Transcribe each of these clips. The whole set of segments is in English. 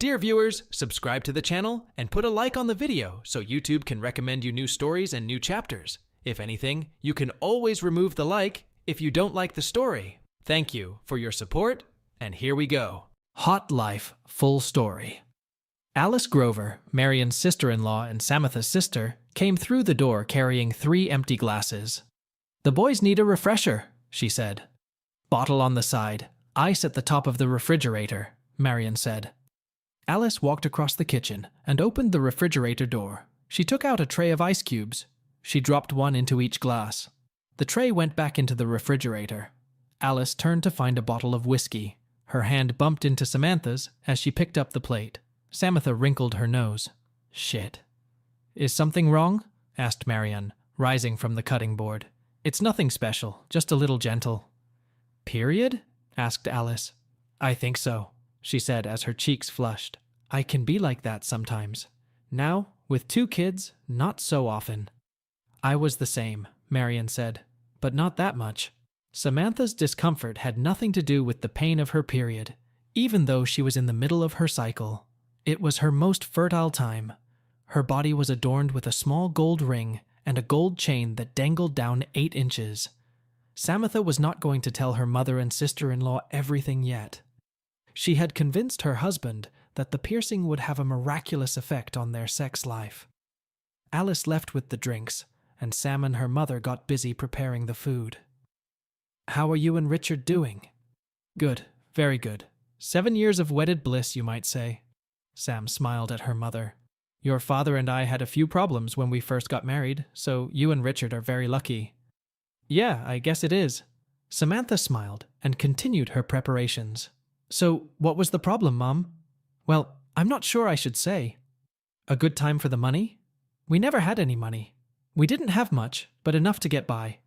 Dear viewers, subscribe to the channel and put a like on the video so YouTube can recommend you new stories and new chapters. If anything, you can always remove the like if you don't like the story. Thank you for your support, and here we go. Hot Life Full Story. Alice Grover, Marion's sister-in-law and Samantha's sister, came through the door carrying 3 empty glasses. "The boys need a refresher," she said. "Bottle on the side, ice at the top of the refrigerator," Marion said. Alice walked across the kitchen and opened the refrigerator door. She took out a tray of ice cubes. She dropped one into each glass. The tray went back into the refrigerator. Alice turned to find a bottle of whiskey. Her hand bumped into Samantha's as she picked up the plate. Samantha wrinkled her nose. "Shit. Is something wrong?" asked Marion, rising from the cutting board. "It's nothing special, just a little gentle." "Period?" asked Alice. "I think so," she said as her cheeks flushed. "I can be like that sometimes. Now, with 2 kids, not so often." "I was the same," Marion said, "but not that much." Samantha's discomfort had nothing to do with the pain of her period, even though she was in the middle of her cycle. It was her most fertile time. Her body was adorned with a small gold ring and a gold chain that dangled down 8 inches. Samantha was not going to tell her mother and sister-in-law everything yet. She had convinced her husband that the piercing would have a miraculous effect on their sex life. Alice left with the drinks, and Sam and her mother got busy preparing the food. "How are you and Richard doing?" "Good, very good. 7 years of wedded bliss, you might say." Sam smiled at her mother. "Your father and I had a few problems when we first got married, so you and Richard are very lucky." "Yeah, I guess it is." Samantha smiled and continued her preparations. "So, what was the problem, Mom?" "Well, I'm not sure I should say." "A good time for the money?" "We never had any money. We didn't have much, but enough to get by."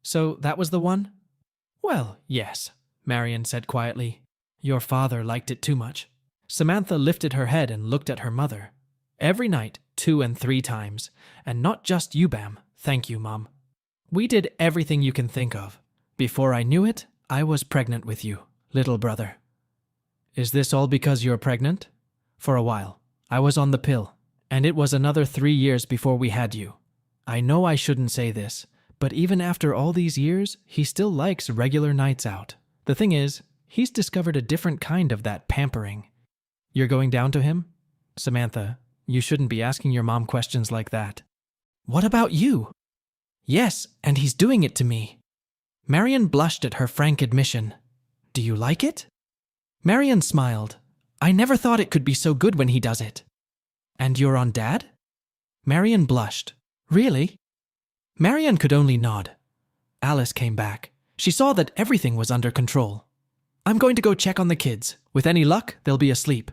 "So, that was the one?" "Well, yes," Marion said quietly. "Your father liked it too much." Samantha lifted her head and looked at her mother. "Every night, 2 and 3 times. And not just you, Bam. Thank you, Mom. We did everything you can think of. Before I knew it, I was pregnant with you, little brother." "Is this all because you're pregnant?" "For a while. I was on the pill, and it was another 3 years before we had you. I know I shouldn't say this, but even after all these years, he still likes regular nights out. The thing is, he's discovered a different kind of that pampering." "You're going down to him?" "Samantha, you shouldn't be asking your mom questions like that." "What about you?" "Yes, and he's doing it to me." Marion blushed at her frank admission. "Do you like it?" Marion smiled. "I never thought it could be so good when he does it." "And you're on Dad?" Marion blushed. "Really?" Marion could only nod. Alice came back. She saw that everything was under control. "I'm going to go check on the kids. With any luck, they'll be asleep."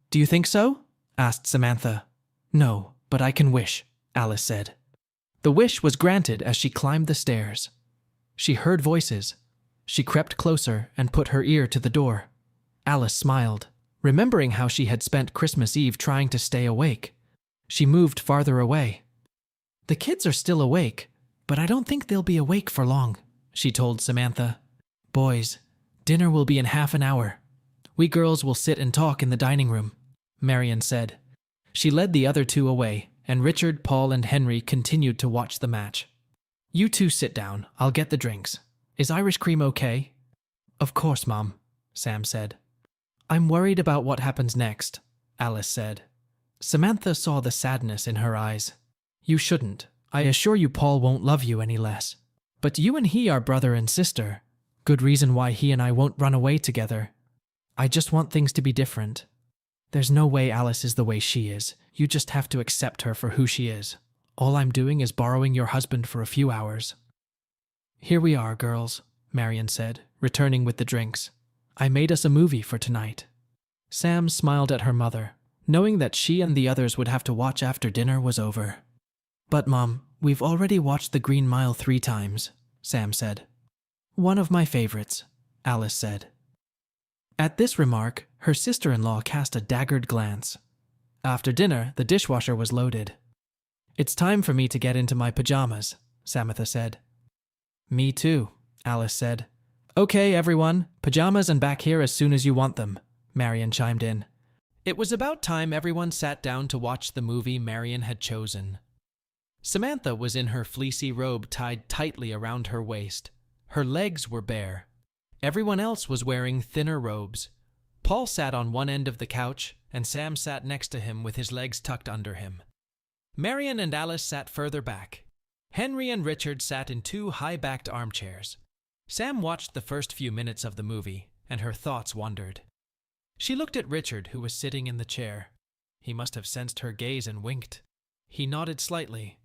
"Do you think so?" asked Samantha. "No, but I can wish," Alice said. The wish was granted as she climbed the stairs. She heard voices. She crept closer and put her ear to the door. Alice smiled, remembering how she had spent Christmas Eve trying to stay awake. She moved farther away. "The kids are still awake, but I don't think they'll be awake for long," she told Samantha. "Boys, dinner will be in half an hour. We girls will sit and talk in the dining room," Marion said. She led the other 2 away, and Richard, Paul, and Henry continued to watch the match. "You 2 sit down. I'll get the drinks. Is Irish cream okay?" "Of course, Mom," Sam said. "I'm worried about what happens next," Alice said. Samantha saw the sadness in her eyes. "You shouldn't. I assure you Paul won't love you any less. But you and he are brother and sister. Good reason why he and I won't run away together. I just want things to be different. There's no way Alice is the way she is. You just have to accept her for who she is. All I'm doing is borrowing your husband for a few hours." "Here we are, girls," Marion said, returning with the drinks. "I made us a movie for tonight." Sam smiled at her mother, knowing that she and the others would have to watch after dinner was over. "But, Mom, we've already watched The Green Mile 3 times, Sam said. "One of my favorites," Alice said. At this remark, her sister-in-law cast a daggered glance. After dinner, the dishwasher was loaded. "It's time for me to get into my pajamas," Samantha said. "Me too," Alice said. "Okay, everyone, pajamas and back here as soon as you want them," Marion chimed in. It was about time everyone sat down to watch the movie Marion had chosen. Samantha was in her fleecy robe tied tightly around her waist. Her legs were bare. Everyone else was wearing thinner robes. Paul sat on one end of the couch, and Sam sat next to him with his legs tucked under him. Marion and Alice sat further back. Henry and Richard sat in two high-backed armchairs. Sam watched the first few minutes of the movie, and her thoughts wandered. She looked at Richard, who was sitting in the chair. He must have sensed her gaze and winked. He nodded slightly.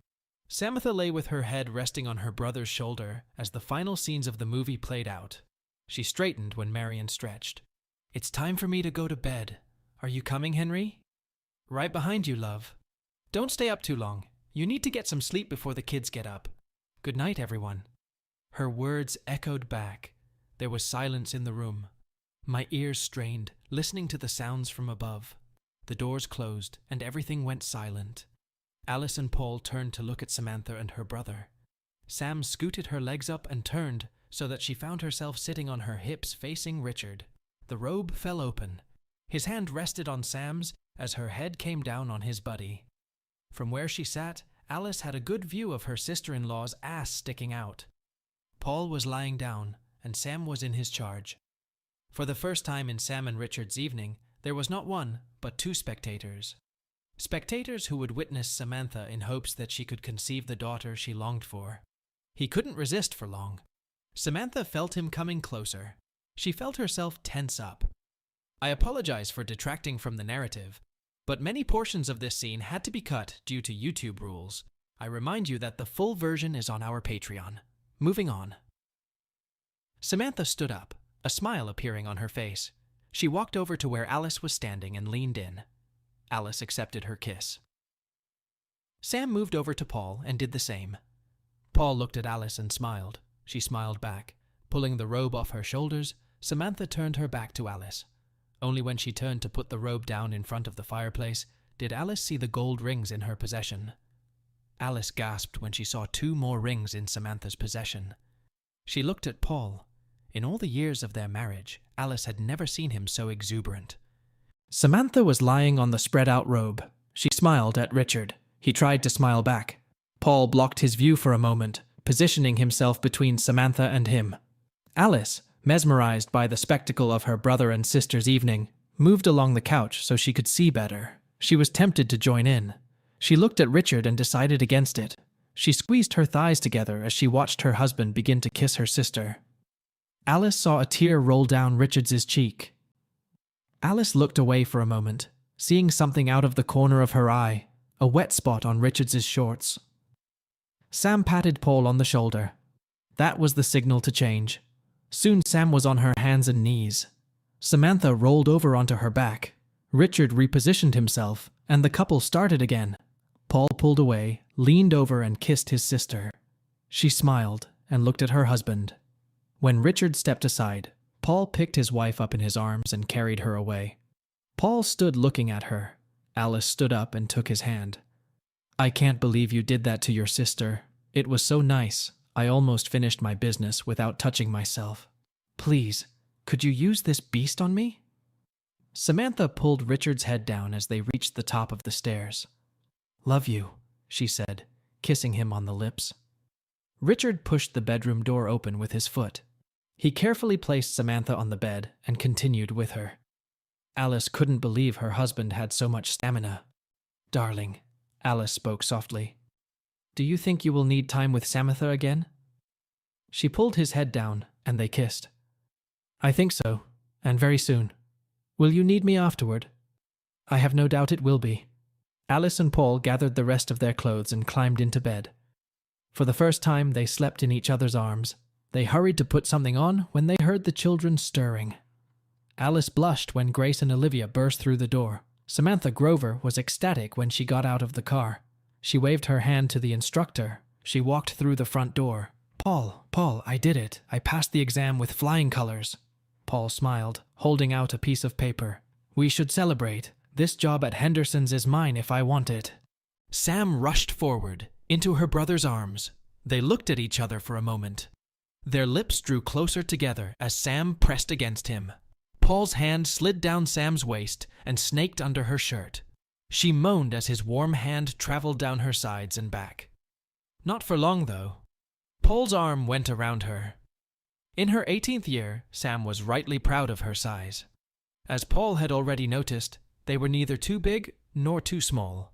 Samantha lay with her head resting on her brother's shoulder as the final scenes of the movie played out. She straightened when Marion stretched. "It's time for me to go to bed. Are you coming, Henry?" "Right behind you, love. Don't stay up too long. You need to get some sleep before the kids get up. Good night, everyone." Her words echoed back. There was silence in the room. My ears strained, listening to the sounds from above. The doors closed, and everything went silent. Alice and Paul turned to look at Samantha and her brother. Sam scooted her legs up and turned so that she found herself sitting on her hips facing Richard. The robe fell open. His hand rested on Sam's as her head came down on his buddy. From where she sat, Alice had a good view of her sister-in-law's ass sticking out. Paul was lying down, and Sam was in his charge. For the first time in Sam and Richard's evening, there was not one, but two spectators. Spectators who would witness Samantha in hopes that she could conceive the daughter she longed for. He couldn't resist for long. Samantha felt him coming closer. She felt herself tense up. I apologize for detracting from the narrative, but many portions of this scene had to be cut due to YouTube rules. I remind you that the full version is on our Patreon. Moving on. Samantha stood up, a smile appearing on her face. She walked over to where Alice was standing and leaned in. Alice accepted her kiss. Sam moved over to Paul and did the same. Paul looked at Alice and smiled. She smiled back. Pulling the robe off her shoulders, Samantha turned her back to Alice. Only when she turned to put the robe down in front of the fireplace did Alice see the gold rings in her possession. Alice gasped when she saw 2 more rings in Samantha's possession. She looked at Paul. In all the years of their marriage, Alice had never seen him so exuberant. Samantha was lying on the spread-out robe. She smiled at Richard. He tried to smile back. Paul blocked his view for a moment, positioning himself between Samantha and him. Alice, mesmerized by the spectacle of her brother and sister's evening, moved along the couch so she could see better. She was tempted to join in. She looked at Richard and decided against it. She squeezed her thighs together as she watched her husband begin to kiss her sister. Alice saw a tear roll down Richard's cheek. Alice looked away for a moment, seeing something out of the corner of her eye, a wet spot on Richard's shorts. Sam patted Paul on the shoulder. That was the signal to change. Soon Sam was on her hands and knees. Samantha rolled over onto her back. Richard repositioned himself, and the couple started again. Paul pulled away, leaned over and kissed his sister. She smiled and looked at her husband. When Richard stepped aside, Paul picked his wife up in his arms and carried her away. Paul stood looking at her. Alice stood up and took his hand. "I can't believe you did that to your sister. It was so nice. I almost finished my business without touching myself. Please, could you use this beast on me?" Samantha pulled Richard's head down as they reached the top of the stairs. "Love you," she said, kissing him on the lips. Richard pushed the bedroom door open with his foot. He carefully placed Samantha on the bed and continued with her. Alice couldn't believe her husband had so much stamina. "Darling," Alice spoke softly. "Do you think you will need time with Samantha again?" She pulled his head down, and they kissed. "I think so, and very soon. Will you need me afterward?" "I have no doubt it will be." Alice and Paul gathered the rest of their clothes and climbed into bed. For the first time, they slept in each other's arms. They hurried to put something on when they heard the children stirring. Alice blushed when Grace and Olivia burst through the door. Samantha Grover was ecstatic when she got out of the car. She waved her hand to the instructor. She walked through the front door. Paul, I did it. I passed the exam with flying colors." Paul smiled, holding out a piece of paper. "We should celebrate. This job at Henderson's is mine if I want it." Sam rushed forward, into her brother's arms. They looked at each other for a moment. Their lips drew closer together as Sam pressed against him. Paul's hand slid down Sam's waist and snaked under her shirt. She moaned as his warm hand traveled down her sides and back. Not for long, though. Paul's arm went around her. In her 18th year, Sam was rightly proud of her size. As Paul had already noticed, they were neither too big nor too small.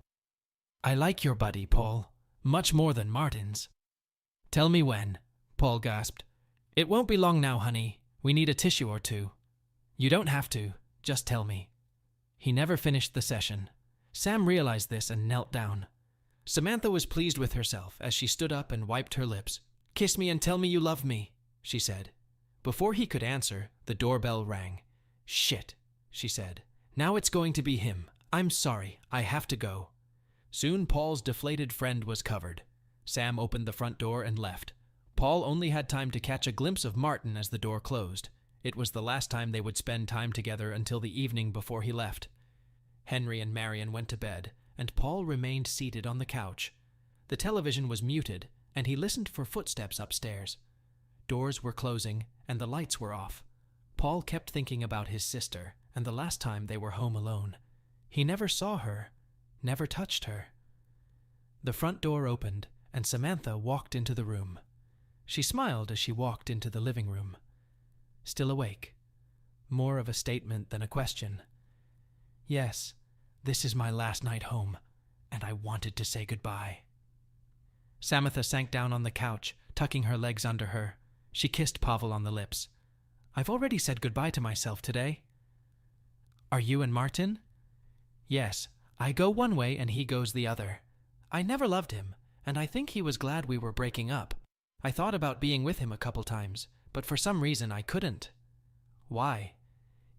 "I like your buddy, Paul, much more than Martin's." "Tell me when," Paul gasped. "It won't be long now, honey. We need a tissue or two." "You don't have to. Just tell me." He never finished the session. Sam realized this and knelt down. Samantha was pleased with herself as she stood up and wiped her lips. "Kiss me and tell me you love me," she said. Before he could answer, the doorbell rang. "Shit," she said. "Now it's going to be him. I'm sorry. I have to go." Soon Paul's deflated friend was covered. Sam opened the front door and left. Paul only had time to catch a glimpse of Martin as the door closed. It was the last time they would spend time together until the evening before he left. Henry and Marion went to bed, and Paul remained seated on the couch. The television was muted, and he listened for footsteps upstairs. Doors were closing, and the lights were off. Paul kept thinking about his sister, and the last time they were home alone. He never saw her, never touched her. The front door opened, and Samantha walked into the room. She smiled as she walked into the living room. Still awake. More of a statement than a question. "Yes, this is my last night home, and I wanted to say goodbye." Samantha sank down on the couch, tucking her legs under her. She kissed Pavel on the lips. "I've already said goodbye to myself today." "Are you and Martin?" "Yes, I go one way and he goes the other. I never loved him, and I think he was glad we were breaking up. I thought about being with him a couple times, but for some reason I couldn't." "Why?"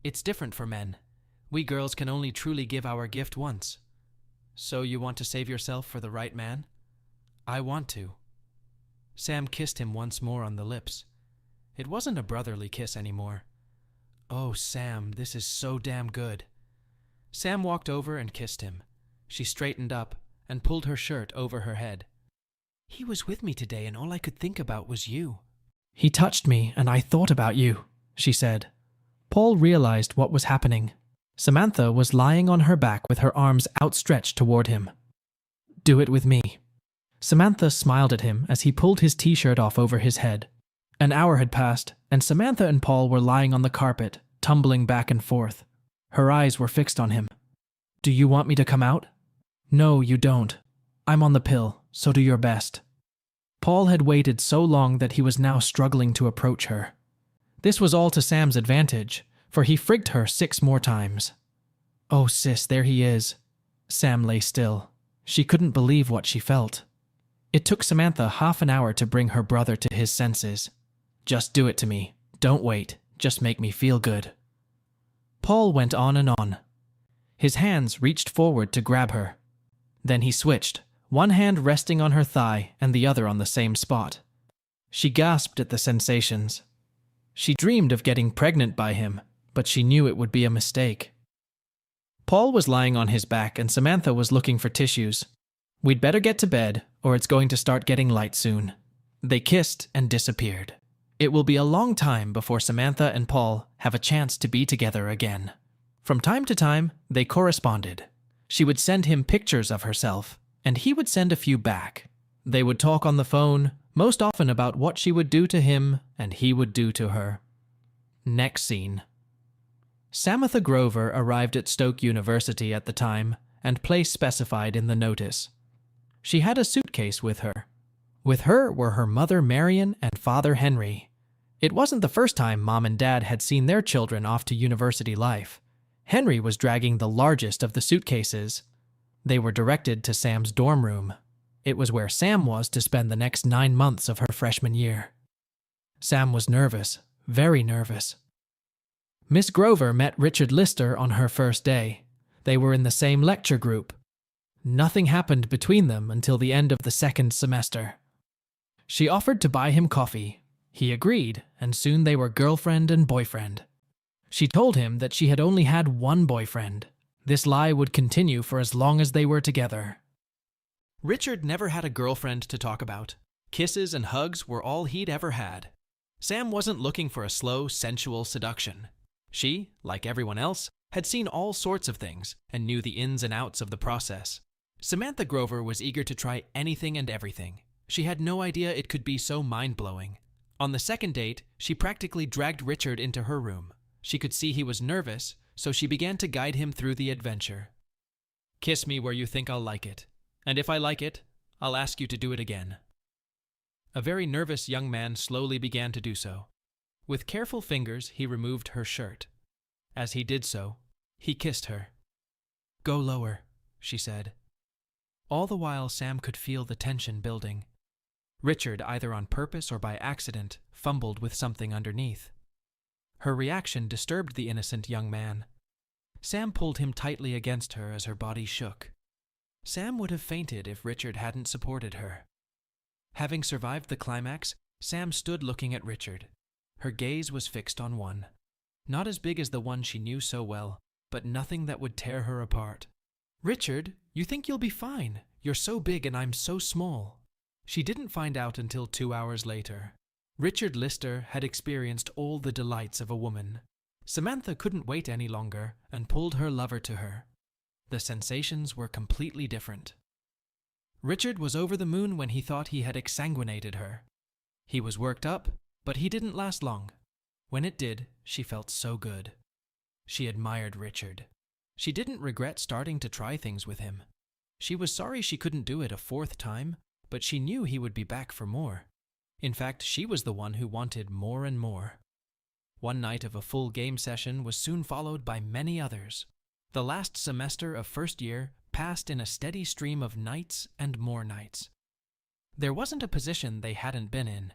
"It's different for men. We girls can only truly give our gift once." "So you want to save yourself for the right man?" "I want to." Sam kissed him once more on the lips. It wasn't a brotherly kiss anymore. "Oh, Sam, this is so damn good." Sam walked over and kissed him. She straightened up and pulled her shirt over her head. "He was with me today and all I could think about was you." "He touched me and I thought about you," she said. Paul realized what was happening. Samantha was lying on her back with her arms outstretched toward him. "Do it with me." Samantha smiled at him as he pulled his t-shirt off over his head. An hour had passed, and Samantha and Paul were lying on the carpet, tumbling back and forth. Her eyes were fixed on him. "Do you want me to come out?" "No, you don't. I'm on the pill, so do your best." Paul had waited so long that he was now struggling to approach her. This was all to Sam's advantage, for he frigged her 6 more times. "Oh, sis, there he is." Sam lay still. She couldn't believe what she felt. It took Samantha half an hour to bring her brother to his senses. "Just do it to me. Don't wait. Just make me feel good." Paul went on and on. His hands reached forward to grab her. Then he switched, one hand resting on her thigh and the other on the same spot. She gasped at the sensations. She dreamed of getting pregnant by him, but she knew it would be a mistake. Paul was lying on his back and Samantha was looking for tissues. "We'd better get to bed, or it's going to start getting light soon." They kissed and disappeared. It will be a long time before Samantha and Paul have a chance to be together again. From time to time, they corresponded. She would send him pictures of herself, and he would send a few back. They would talk on the phone, most often about what she would do to him and he would do to her. Next scene. Samantha Grover arrived at Stoke University at the time, and place specified in the notice. She had a suitcase with her. With her were her mother Marion and father Henry. It wasn't the first time Mom and Dad had seen their children off to university life. Henry was dragging the largest of the suitcases. They were directed to Sam's dorm room. It was where Sam was to spend the next 9 months of her freshman year. Sam was nervous, very nervous. Miss Grover met Richard Lister on her first day. They were in the same lecture group. Nothing happened between them until the end of the 2nd semester. She offered to buy him coffee. He agreed, and soon they were girlfriend and boyfriend. She told him that she had only had one boyfriend. This lie would continue for as long as they were together. Richard never had a girlfriend to talk about. Kisses and hugs were all he'd ever had. Sam wasn't looking for a slow, sensual seduction. She, like everyone else, had seen all sorts of things and knew the ins and outs of the process. Samantha Grover was eager to try anything and everything. She had no idea it could be so mind-blowing. On the second date, she practically dragged Richard into her room. She could see he was nervous, so she began to guide him through the adventure. "Kiss me where you think I'll like it, and if I like it, I'll ask you to do it again." A very nervous young man slowly began to do so. With careful fingers, he removed her shirt. As he did so, he kissed her. "Go lower," she said. All the while, Sam could feel the tension building. Richard, either on purpose or by accident, fumbled with something underneath. Her reaction disturbed the innocent young man. Sam pulled him tightly against her as her body shook. Sam would have fainted if Richard hadn't supported her. Having survived the climax, Sam stood looking at Richard. Her gaze was fixed on one. Not as big as the one she knew so well, but nothing that would tear her apart. "Richard, you think you'll be fine. You're so big and I'm so small." She didn't find out until 2 hours later. Richard Lister had experienced all the delights of a woman. Samantha couldn't wait any longer and pulled her lover to her. The sensations were completely different. Richard was over the moon when he thought he had exsanguinated her. He was worked up, but he didn't last long. When it did, she felt so good. She admired Richard. She didn't regret starting to try things with him. She was sorry she couldn't do it a fourth time, but she knew he would be back for more. In fact, she was the one who wanted more and more. One night of a full game session was soon followed by many others. The last semester of first year passed in a steady stream of nights and more nights. There wasn't a position they hadn't been in.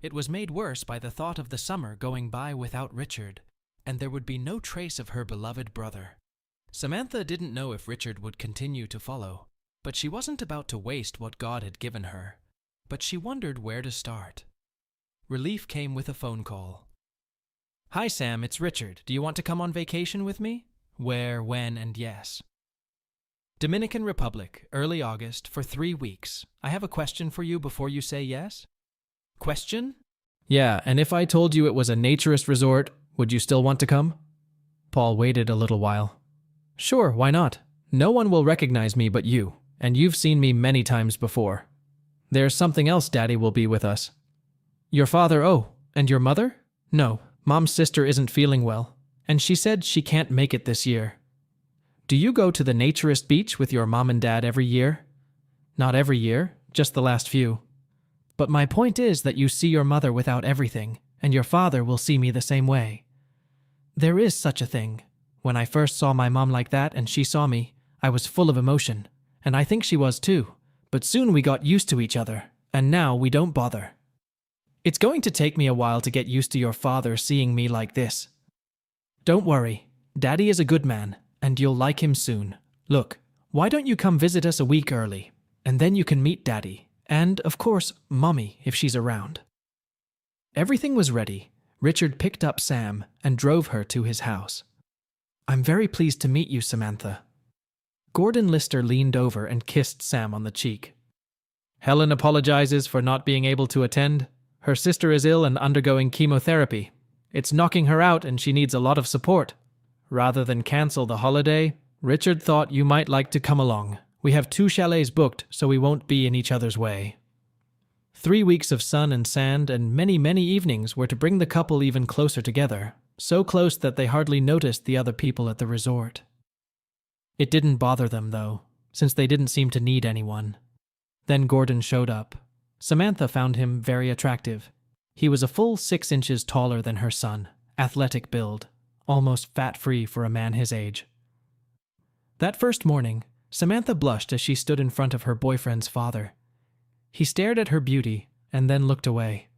It was made worse by the thought of the summer going by without Richard, and there would be no trace of her beloved brother. Samantha didn't know if Richard would continue to follow, but she wasn't about to waste what God had given her. But she wondered where to start. Relief came with a phone call. "Hi Sam, it's Richard. Do you want to come on vacation with me? Where, when, and yes." "Dominican Republic, early August, for 3 weeks. I have a question for you before you say yes." "Question?" "Yeah, and if I told you it was a naturist resort, would you still want to come?" Paul waited a little while. "Sure, why not? No one will recognize me but you, and you've seen me many times before. There's something else. Daddy will be with us." "Your father, oh, and your mother?" "No, Mom's sister isn't feeling well, and she said she can't make it this year." "Do you go to the naturist beach with your mom and dad every year?" "Not every year, just the last few. But my point is that you see your mother without everything, and your father will see me the same way. There is such a thing. When I first saw my mom like that and she saw me, I was full of emotion, and I think she was too. But soon we got used to each other, and now we don't bother. It's going to take me a while to get used to your father seeing me like this. Don't worry, Daddy is a good man, and you'll like him soon. Look, why don't you come visit us a week early, and then you can meet Daddy, and, of course, Mommy if she's around." Everything was ready. Richard picked up Sam and drove her to his house. "I'm very pleased to meet you, Samantha." Gordon Lister leaned over and kissed Sam on the cheek. "Helen apologizes for not being able to attend. Her sister is ill and undergoing chemotherapy. It's knocking her out and she needs a lot of support. Rather than cancel the holiday, Richard thought you might like to come along. We have 2 chalets booked, so we won't be in each other's way." 3 weeks of sun and sand and many, many evenings were to bring the couple even closer together, so close that they hardly noticed the other people at the resort. It didn't bother them, though, since they didn't seem to need anyone. Then Gordon showed up. Samantha found him very attractive. He was a full 6 inches taller than her son, athletic build, almost fat-free for a man his age. That first morning, Samantha blushed as she stood in front of her boyfriend's father. He stared at her beauty and then looked away.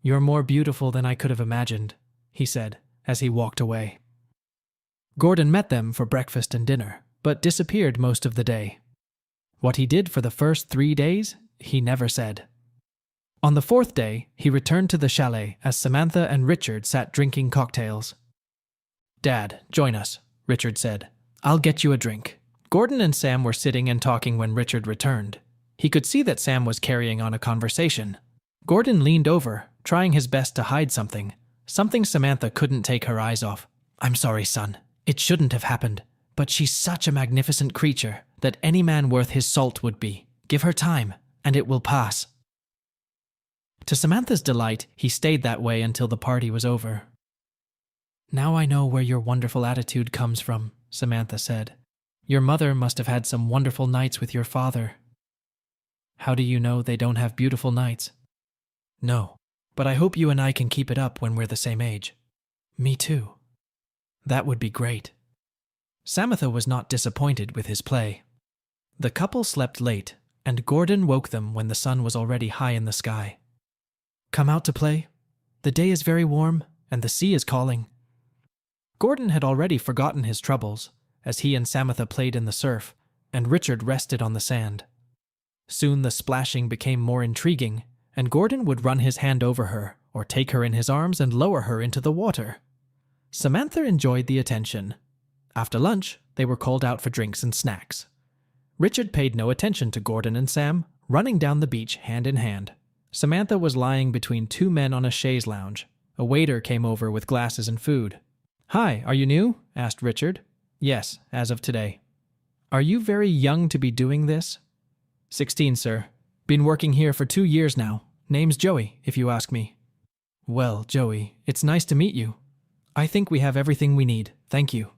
"You're more beautiful than I could have imagined," he said as he walked away. Gordon met them for breakfast and dinner, but disappeared most of the day. What he did for the first 3 days, he never said. On the 4th day, he returned to the chalet as Samantha and Richard sat drinking cocktails. "Dad, join us," Richard said. "I'll get you a drink." Gordon and Sam were sitting and talking when Richard returned. He could see that Sam was carrying on a conversation. Gordon leaned over, trying his best to hide something Samantha couldn't take her eyes off. I'm sorry, son. It shouldn't have happened. But she's such a magnificent creature that any man worth his salt would be. Give her time, and it will pass. To Samantha's delight, he stayed that way until the party was over. Now I know where your wonderful attitude comes from, Samantha said. Your mother must have had some wonderful nights with your father. How do you know they don't have beautiful nights? No, but I hope you and I can keep it up when we're the same age. Me too. That would be great. Samantha was not disappointed with his play. The couple slept late, and Gordon woke them when the sun was already high in the sky. Come out to play? The day is very warm, and the sea is calling. Gordon had already forgotten his troubles, as he and Samantha played in the surf, and Richard rested on the sand. Soon the splashing became more intriguing, and Gordon would run his hand over her, or take her in his arms and lower her into the water. Samantha enjoyed the attention. After lunch, they were called out for drinks and snacks. Richard paid no attention to Gordon and Sam, running down the beach hand in hand. Samantha was lying between two men on a chaise lounge. A waiter came over with glasses and food. Hi, are you new? Asked Richard. Yes, as of today. Are you very young to be doing this? 16, sir. Been working here for 2 years now. Name's Joey, if you ask me. Well, Joey, it's nice to meet you. I think we have everything we need, thank you.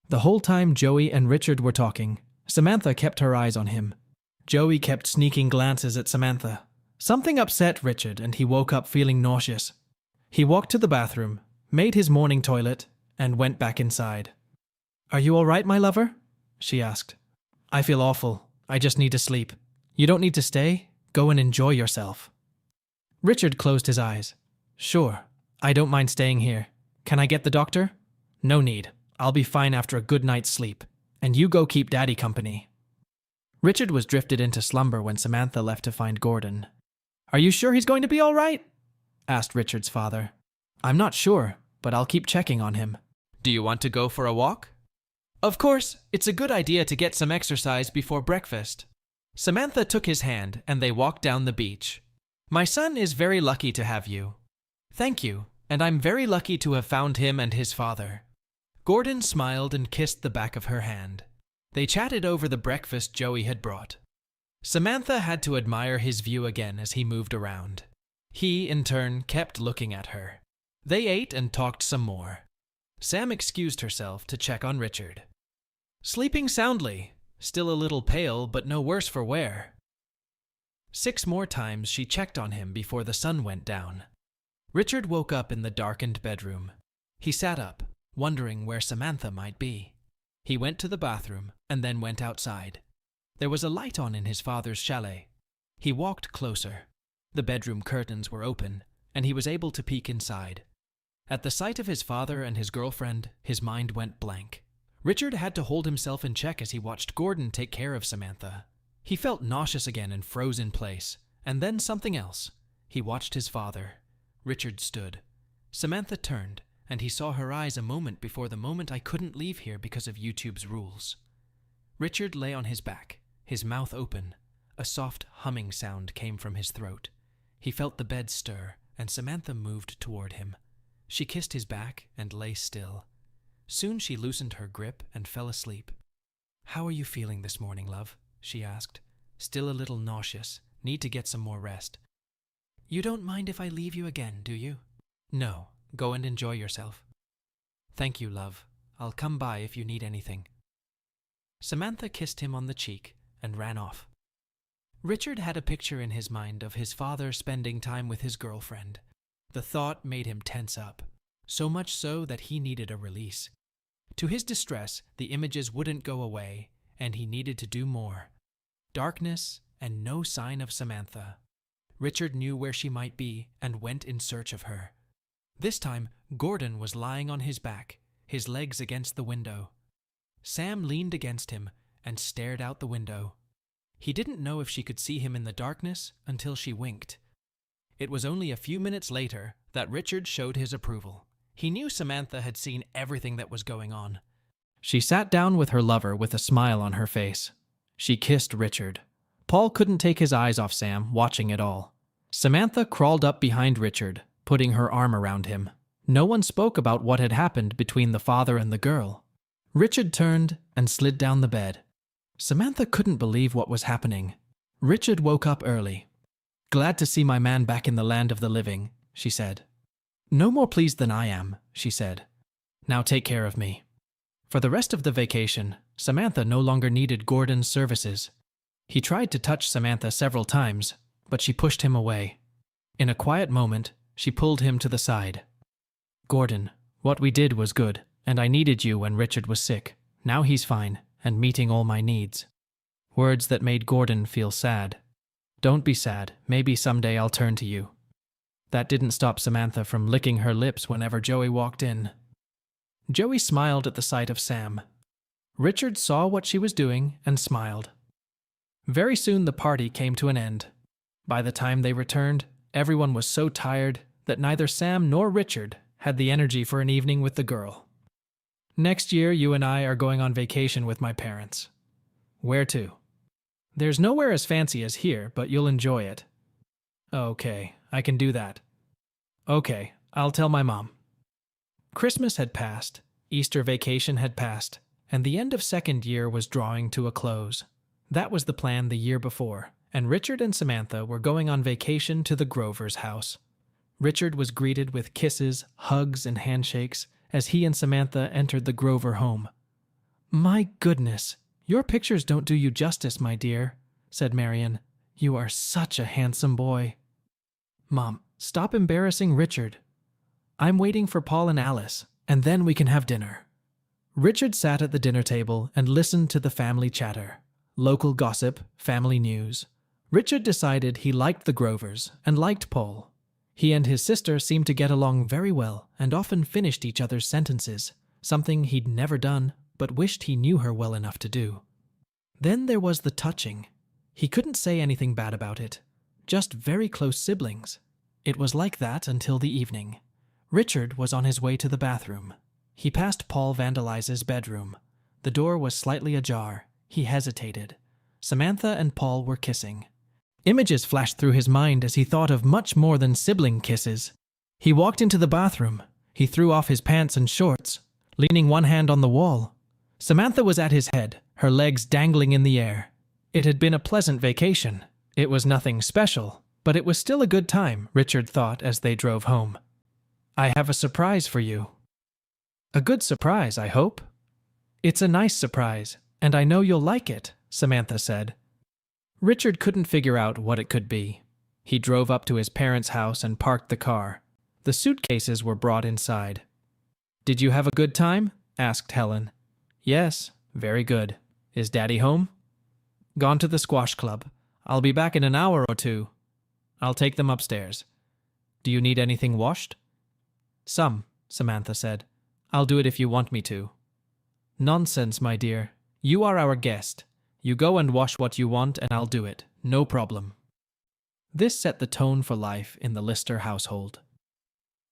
The whole time Joey and Richard were talking, Samantha kept her eyes on him. Joey kept sneaking glances at Samantha. Something upset Richard, and he woke up feeling nauseous. He walked to the bathroom, made his morning toilet, and went back inside. Are you all right, my lover? She asked. I feel awful. I just need to sleep. You don't need to stay. Go and enjoy yourself. Richard closed his eyes. Sure, I don't mind staying here. Can I get the doctor? No need. I'll be fine after a good night's sleep. And you go keep Daddy company. Richard was drifted into slumber when Samantha left to find Gordon. Are you sure he's going to be all right? Asked Richard's father. I'm not sure, but I'll keep checking on him. Do you want to go for a walk? Of course, it's a good idea to get some exercise before breakfast. Samantha took his hand and they walked down the beach. My son is very lucky to have you. Thank you, and I'm very lucky to have found him and his father. Gordon smiled and kissed the back of her hand. They chatted over the breakfast Joey had brought. Samantha had to admire his view again as he moved around. He, in turn, kept looking at her. They ate and talked some more. Sam excused herself to check on Richard. Sleeping soundly, still a little pale, but no worse for wear. 6 more times she checked on him before the sun went down. Richard woke up in the darkened bedroom. He sat up, wondering where Samantha might be. He went to the bathroom and then went outside. There was a light on in his father's chalet. He walked closer. The bedroom curtains were open, and he was able to peek inside. At the sight of his father and his girlfriend, his mind went blank. Richard had to hold himself in check as he watched Gordon take care of Samantha. He felt nauseous again and froze in place, and then something else. He watched his father. Richard stood. Samantha turned, and he saw her eyes a moment before the moment I couldn't leave here because of YouTube's rules. Richard lay on his back, his mouth open. A soft humming sound came from his throat. He felt the bed stir, and Samantha moved toward him. She kissed his back and lay still. Soon she loosened her grip and fell asleep. How are you feeling this morning, love? She asked. Still a little nauseous. Need to get some more rest. You don't mind if I leave you again, do you? No. Go and enjoy yourself. Thank you, love. I'll come by if you need anything. Samantha kissed him on the cheek and ran off. Richard had a picture in his mind of his father spending time with his girlfriend. The thought made him tense up, so much so that he needed a release. To his distress, the images wouldn't go away, and he needed to do more. Darkness and no sign of Samantha. Richard knew where she might be and went in search of her. This time, Gordon was lying on his back, his legs against the window. Sam leaned against him and stared out the window. He didn't know if she could see him in the darkness until she winked. It was only a few minutes later that Richard showed his approval. He knew Samantha had seen everything that was going on. She sat down with her lover with a smile on her face. She kissed Richard. Paul couldn't take his eyes off Sam, watching it all. Samantha crawled up behind Richard, putting her arm around him. No one spoke about what had happened between the father and the girl. Richard turned and slid down the bed. Samantha couldn't believe what was happening. Richard woke up early. "Glad to see my man back in the land of the living," she said. "No more pleased than I am," she said. "Now take care of me." For the rest of the vacation, Samantha no longer needed Gordon's services. He tried to touch Samantha several times, but she pushed him away. In a quiet moment, she pulled him to the side. "Gordon, what we did was good, and I needed you when Richard was sick. Now he's fine and meeting all my needs." Words that made Gordon feel sad. "Don't be sad. Maybe someday I'll turn to you." That didn't stop Samantha from licking her lips whenever Joey walked in. Joey smiled at the sight of Sam. Richard saw what she was doing and smiled. Very soon the party came to an end. By the time they returned, everyone was so tired that neither Sam nor Richard had the energy for an evening with the girl. "Next year, you and I are going on vacation with my parents." "Where to?" "There's nowhere as fancy as here, but you'll enjoy it." "Okay, I can do that." "Okay, I'll tell my mom." Christmas had passed, Easter vacation had passed, and the end of second year was drawing to a close. That was the plan the year before, and Richard and Samantha were going on vacation to the Grovers' house. Richard was greeted with kisses, hugs, and handshakes as he and Samantha entered the Grover home. "My goodness, your pictures don't do you justice, my dear," said Marion. "You are such a handsome boy." "Mom, stop embarrassing Richard. I'm waiting for Paul and Alice, and then we can have dinner." Richard sat at the dinner table and listened to the family chatter. Local gossip, family news. Richard decided he liked the Grovers and liked Paul. He and his sister seemed to get along very well and often finished each other's sentences, something he'd never done but wished he knew her well enough to do. Then there was the touching. He couldn't say anything bad about it, just very close siblings. It was like that until the evening. Richard was on his way to the bathroom. He passed Paul Vandalize's bedroom. The door was slightly ajar. He hesitated. Samantha and Paul were kissing. Images flashed through his mind as he thought of much more than sibling kisses. He walked into the bathroom. He threw off his pants and shorts, leaning one hand on the wall. Samantha was at his head, her legs dangling in the air. It had been a pleasant vacation. It was nothing special, but it was still a good time, Richard thought as they drove home. "I have a surprise for you." "A good surprise, I hope." "It's a nice surprise, and I know you'll like it," Samantha said. Richard couldn't figure out what it could be. He drove up to his parents' house and parked the car. The suitcases were brought inside. "Did you have a good time?" asked Helen. "Yes, very good. Is Daddy home?" "Gone to the squash club. I'll be back in an hour or two. I'll take them upstairs. Do you need anything washed?" "Some," Samantha said. "I'll do it if you want me to." "Nonsense, my dear. You are our guest. You go and wash what you want and I'll do it. No problem." This set the tone for life in the Lister household.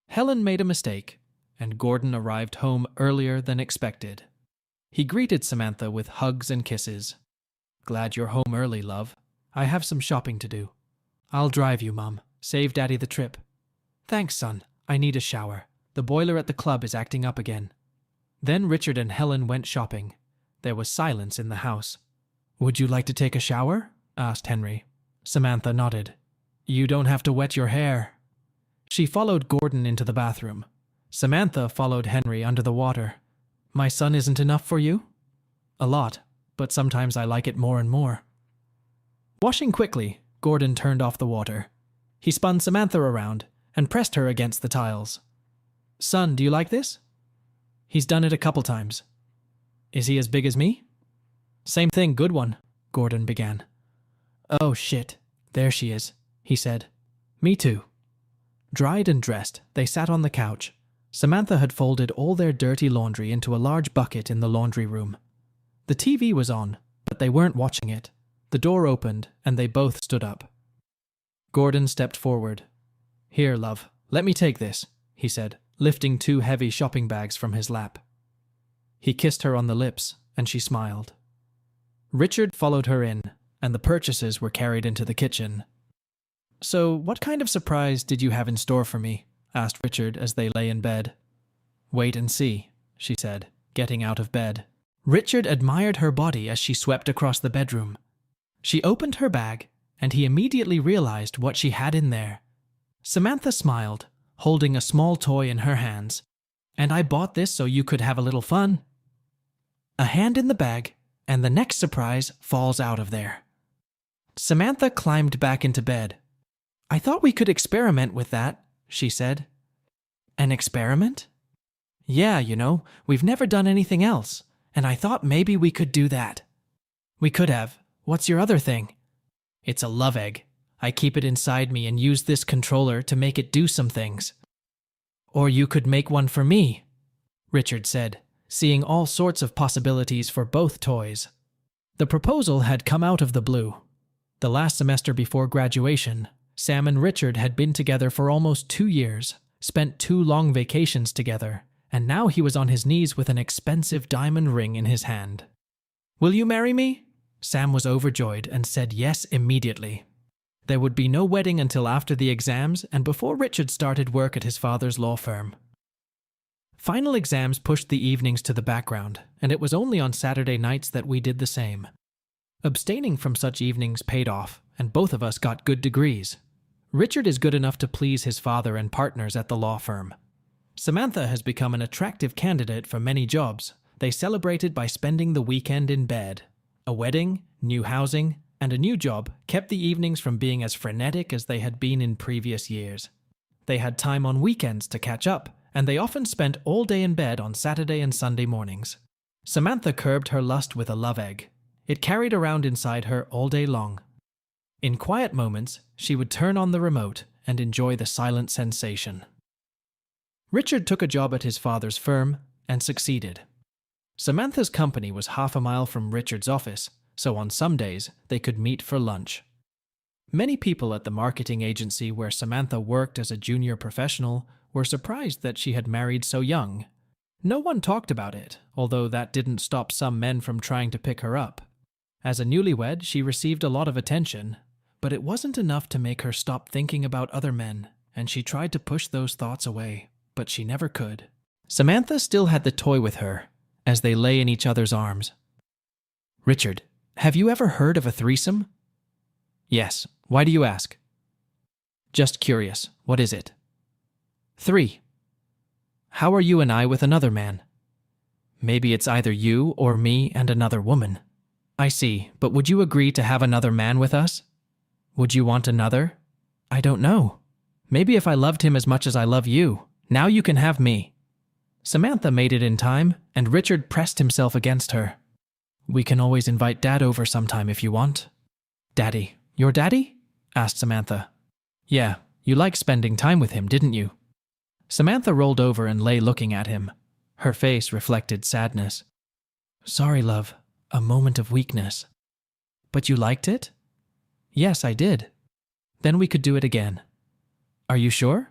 Helen made a mistake, and Gordon arrived home earlier than expected. He greeted Samantha with hugs and kisses. "Glad you're home early, love. I have some shopping to do." "I'll drive you, Mom. Save Daddy the trip." "Thanks, son. I need a shower. The boiler at the club is acting up again." Then Richard and Helen went shopping. There was silence in the house. "Would you like to take a shower?" asked Henry. Samantha nodded. "You don't have to wet your hair." She followed Gordon into the bathroom. Samantha followed Henry under the water. "My son isn't enough for you?" "A lot, but sometimes I like it more and more." Washing quickly, Gordon turned off the water. He spun Samantha around and pressed her against the tiles. "Son, do you like this?" "He's done it a couple times." "Is he as big as me?" "Same thing, good one," Gordon began. "Oh, shit. There she is," he said. "Me too." Dried and dressed, they sat on the couch. Samantha had folded all their dirty laundry into a large bucket in the laundry room. The TV was on, but they weren't watching it. The door opened, and they both stood up. Gordon stepped forward. "Here, love, let me take this," he said, lifting 2 heavy shopping bags from his lap. He kissed her on the lips, and she smiled. Richard followed her in, and the purchases were carried into the kitchen. "So, what kind of surprise did you have in store for me?" asked Richard as they lay in bed. Wait and see, she said, getting out of bed. Richard admired her body as she swept across the bedroom. She opened her bag, and he immediately realized what she had in there. Samantha smiled, holding a small toy in her hands. And I bought this so you could have a little fun. A hand in the bag, and the next surprise falls out of there. Samantha climbed back into bed. I thought we could experiment with that, she said. An experiment? Yeah, we've never done anything else, and I thought maybe we could do that. We could have. What's your other thing? It's a love egg. I keep it inside me and use this controller to make it do some things. Or you could make one for me, Richard said, seeing all sorts of possibilities for both toys. The proposal had come out of the blue. The last semester before graduation, Sam and Richard had been together for almost 2 years, spent 2 long vacations together, and now he was on his knees with an expensive diamond ring in his hand. Will you marry me? Sam was overjoyed and said yes immediately. There would be no wedding until after the exams and before Richard started work at his father's law firm. Final exams pushed the evenings to the background, and it was only on Saturday nights that we did the same. Abstaining from such evenings paid off, and both of us got good degrees. Richard is good enough to please his father and partners at the law firm. Samantha has become an attractive candidate for many jobs. They celebrated by spending the weekend in bed. A wedding, new housing, and a new job kept the evenings from being as frenetic as they had been in previous years. They had time on weekends to catch up, and they often spent all day in bed on Saturday and Sunday mornings. Samantha curbed her lust with a love egg. It carried around inside her all day long. In quiet moments, she would turn on the remote and enjoy the silent sensation. Richard took a job at his father's firm and succeeded. Samantha's company was half a mile from Richard's office, so on some days they could meet for lunch. Many people at the marketing agency where Samantha worked as a junior professional were surprised that she had married so young. No one talked about it, although that didn't stop some men from trying to pick her up. As a newlywed, she received a lot of attention, but it wasn't enough to make her stop thinking about other men, and she tried to push those thoughts away, but she never could. Samantha still had the toy with her, as they lay in each other's arms. Richard, have you ever heard of a threesome? Yes. Why do you ask? Just curious. What is it? 3. How are you and I with another man? Maybe it's either you or me and another woman. I see, but would you agree to have another man with us? Would you want another? I don't know. Maybe if I loved him as much as I love you, now you can have me. Samantha made it in time, and Richard pressed himself against her. We can always invite Dad over sometime if you want. Daddy. Your daddy? Asked Samantha. Yeah, you liked spending time with him, didn't you? Samantha rolled over and lay looking at him. Her face reflected sadness. Sorry, love. A moment of weakness. But you liked it? Yes, I did. Then we could do it again. Are you sure?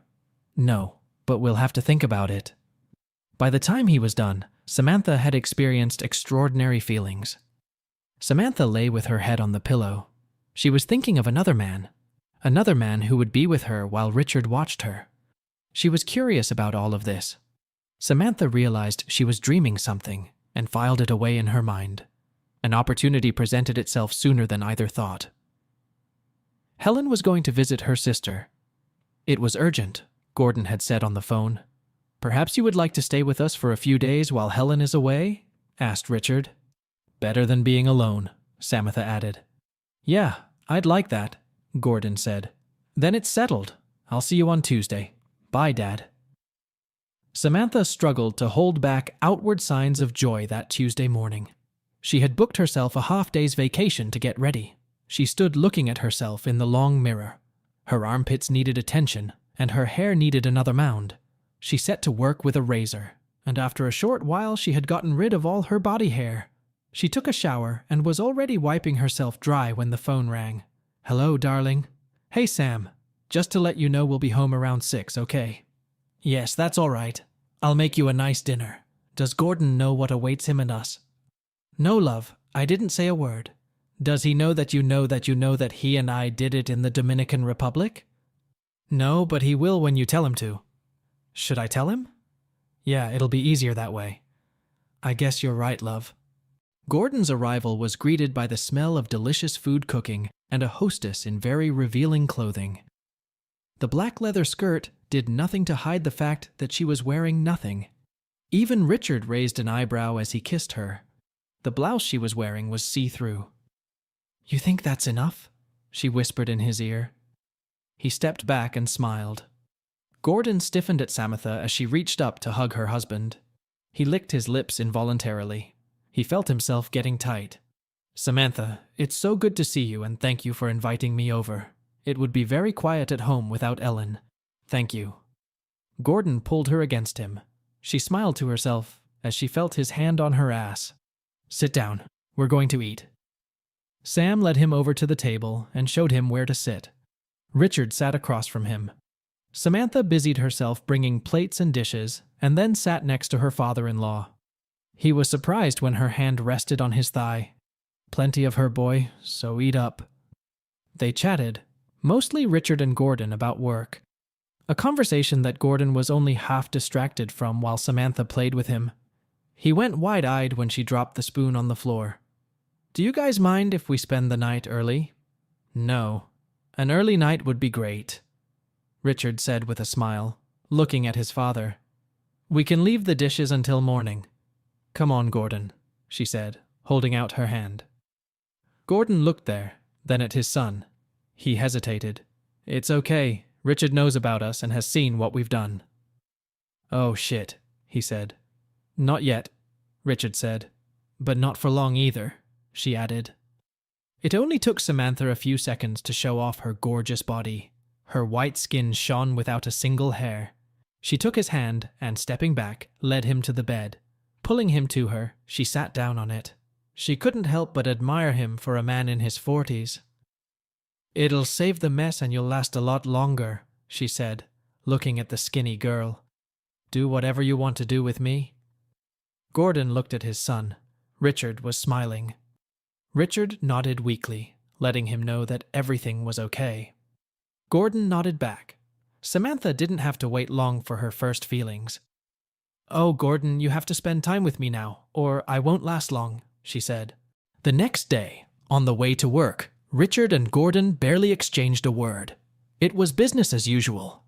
No, but we'll have to think about it. By the time he was done, Samantha had experienced extraordinary feelings. Samantha lay with her head on the pillow. She was thinking of another man who would be with her while Richard watched her. She was curious about all of this. Samantha realized she was dreaming something and filed it away in her mind. An opportunity presented itself sooner than either thought. Helen was going to visit her sister. It was urgent, Gordon had said on the phone. Perhaps you would like to stay with us for a few days while Helen is away? Asked Richard. Better than being alone, Samantha added. Yeah, I'd like that, Gordon said. Then it's settled. I'll see you on Tuesday. Bye, Dad. Samantha struggled to hold back outward signs of joy that Tuesday morning. She had booked herself a half-day's vacation to get ready. She stood looking at herself in the long mirror. Her armpits needed attention, and her hair needed another mound. She set to work with a razor, and after a short while she had gotten rid of all her body hair. She took a shower and was already wiping herself dry when the phone rang. Hello, darling. Hey, Sam. Just to let you know we'll be home around 6, okay? Yes, that's all right. I'll make you a nice dinner. Does Gordon know what awaits him and us? No, love. I didn't say a word. Does he know that you know that he and I did it in the Dominican Republic? No, but he will when you tell him to. Should I tell him? Yeah, it'll be easier that way. I guess you're right, love. Gordon's arrival was greeted by the smell of delicious food cooking and a hostess in very revealing clothing. The black leather skirt did nothing to hide the fact that she was wearing nothing. Even Richard raised an eyebrow as he kissed her. The blouse she was wearing was see-through. You think that's enough? She whispered in his ear. He stepped back and smiled. Gordon stiffened at Samantha as she reached up to hug her husband. He licked his lips involuntarily. He felt himself getting tight. Samantha, it's so good to see you and thank you for inviting me over. It would be very quiet at home without Ellen. Thank you. Gordon pulled her against him. She smiled to herself as she felt his hand on her ass. Sit down. We're going to eat. Sam led him over to the table and showed him where to sit. Richard sat across from him. Samantha busied herself bringing plates and dishes and then sat next to her father-in-law. He was surprised when her hand rested on his thigh. Plenty of her, boy, so eat up. They chatted, mostly Richard and Gordon, about work. A conversation that Gordon was only half distracted from while Samantha played with him. He went wide-eyed when she dropped the spoon on the floor. Do you guys mind if we spend the night early? No. An early night would be great, Richard said with a smile, looking at his father. We can leave the dishes until morning. Come on, Gordon, she said, holding out her hand. Gordon looked there, then at his son. He hesitated. It's okay. Richard knows about us and has seen what we've done. Oh, shit, he said. Not yet, Richard said. But not for long either, she added. It only took Samantha a few seconds to show off her gorgeous body. Her white skin shone without a single hair. She took his hand and, stepping back, led him to the bed. Pulling him to her, she sat down on it. She couldn't help but admire him for a man in his 40s. It'll save the mess and you'll last a lot longer, she said, looking at the skinny girl. Do whatever you want to do with me. Gordon looked at his son. Richard was smiling. Richard nodded weakly, letting him know that everything was okay. Gordon nodded back. Samantha didn't have to wait long for her first feelings. Oh, Gordon, you have to spend time with me now, or I won't last long, she said. The next day, on the way to work, Richard and Gordon barely exchanged a word. It was business as usual.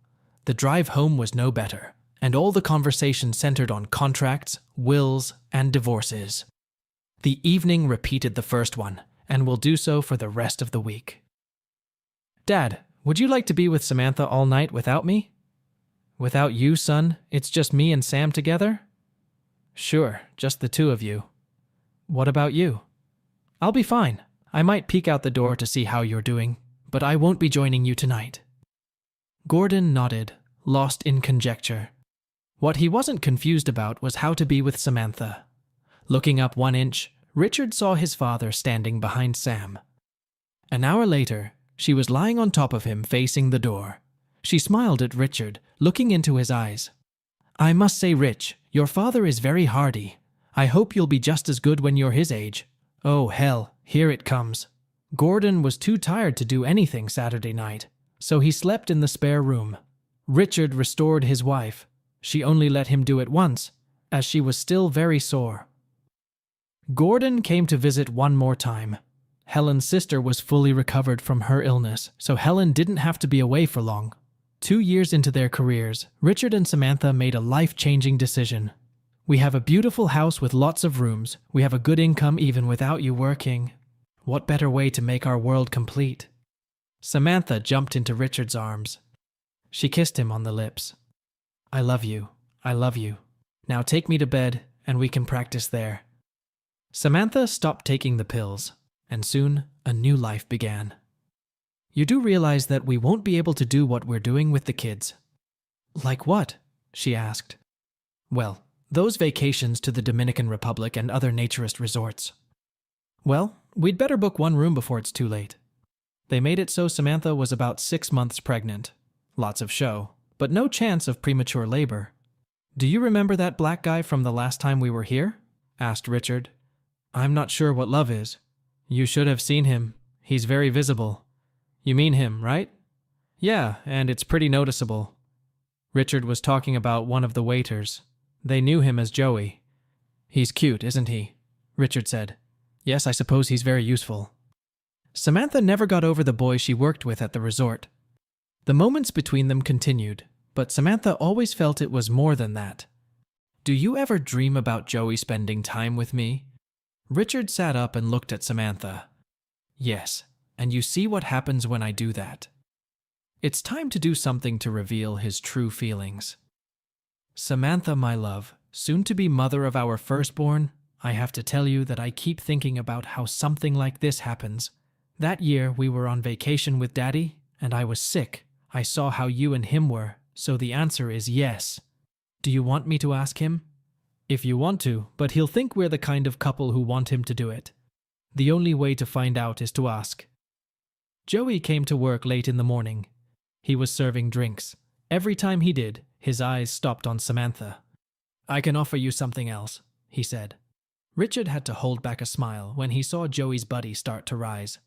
The drive home was no better, and all the conversation centered on contracts, wills, and divorces. The evening repeated the first one, and will do so for the rest of the week. Dad, would you like to be with Samantha all night without me? Without you, son? It's just me and Sam together? Sure, just the two of you. What about you? I'll be fine. I might peek out the door to see how you're doing, but I won't be joining you tonight. Gordon nodded, lost in conjecture. What he wasn't confused about was how to be with Samantha. Looking up 1 inch, Richard saw his father standing behind Sam. An hour later, she was lying on top of him facing the door. She smiled at Richard, looking into his eyes. I must say, Rich, your father is very hardy. I hope you'll be just as good when you're his age. Oh, hell, here it comes. Gordon was too tired to do anything Saturday night, so he slept in the spare room. Richard restored his wife. She only let him do it once, as she was still very sore. Gordon came to visit one more time. Helen's sister was fully recovered from her illness, so Helen didn't have to be away for long. 2 years into their careers, Richard and Samantha made a life-changing decision. We have a beautiful house with lots of rooms. We have a good income even without you working. What better way to make our world complete? Samantha jumped into Richard's arms. She kissed him on the lips. I love you. I love you. Now take me to bed and we can practice there. Samantha stopped taking the pills, and soon a new life began. You do realize that we won't be able to do what we're doing with the kids. Like what? She asked. Well, those vacations to the Dominican Republic and other naturist resorts. Well, we'd better book 1 room before it's too late. They made it so Samantha was about 6 months pregnant. Lots of show, but no chance of premature labor. Do you remember that black guy from the last time we were here? Asked Richard. I'm not sure what love is. You should have seen him. He's very visible. You mean him, right? Yeah, and it's pretty noticeable. Richard was talking about one of the waiters. They knew him as Joey. "He's cute, isn't he?" Richard said. "Yes, I suppose he's very useful." Samantha never got over the boy she worked with at the resort. The moments between them continued, but Samantha always felt it was more than that. "Do you ever dream about Joey spending time with me?" Richard sat up and looked at Samantha. "Yes, and you see what happens when I do that. It's time to do something to reveal his true feelings. Samantha, my love, soon to be mother of our firstborn, I have to tell you that I keep thinking about how something like this happens. That year we were on vacation with Daddy, and I was sick. I saw how you and him were, so the answer is yes. Do you want me to ask him?" "If you want to, but he'll think we're the kind of couple who want him to do it. The only way to find out is to ask." Joey came to work late in the morning. He was serving drinks. Every time he did, his eyes stopped on Samantha. "I can offer you something else," he said. Richard had to hold back a smile when he saw Joey's buddy start to rise.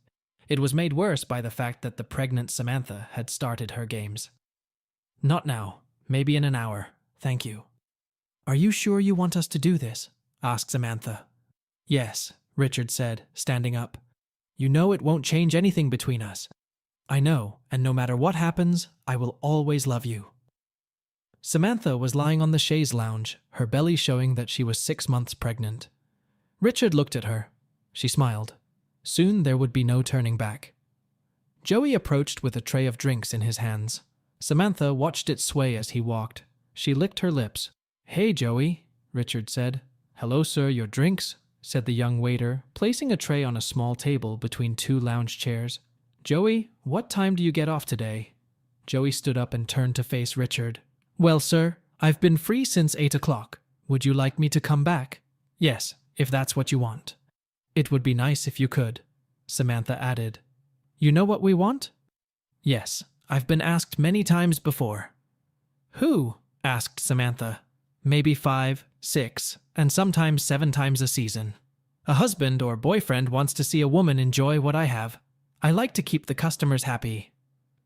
It was made worse by the fact that the pregnant Samantha had started her games. "Not now. Maybe in an hour. Thank you." "Are you sure you want us to do this?" asked Samantha. "Yes," Richard said, standing up. "You know it won't change anything between us." "I know, and no matter what happens, I will always love you." Samantha was lying on the chaise lounge, her belly showing that she was 6 months pregnant. Richard looked at her. She smiled. Soon there would be no turning back. Joey approached with a tray of drinks in his hands. Samantha watched it sway as he walked. She licked her lips. "Hey, Joey," Richard said. "Hello, sir, your drinks," said the young waiter, placing a tray on a small table between 2 lounge chairs. "Joey, what time do you get off today?" Joey stood up and turned to face Richard. "Well, sir, I've been free since 8 o'clock. Would you like me to come back?" "Yes, if that's what you want." "It would be nice if you could," Samantha added. "You know what we want?" "Yes, I've been asked many times before." "Who?" asked Samantha. "Maybe 5, 6, and sometimes 7 times a season. A husband or boyfriend wants to see a woman enjoy what I have. I like to keep the customers happy."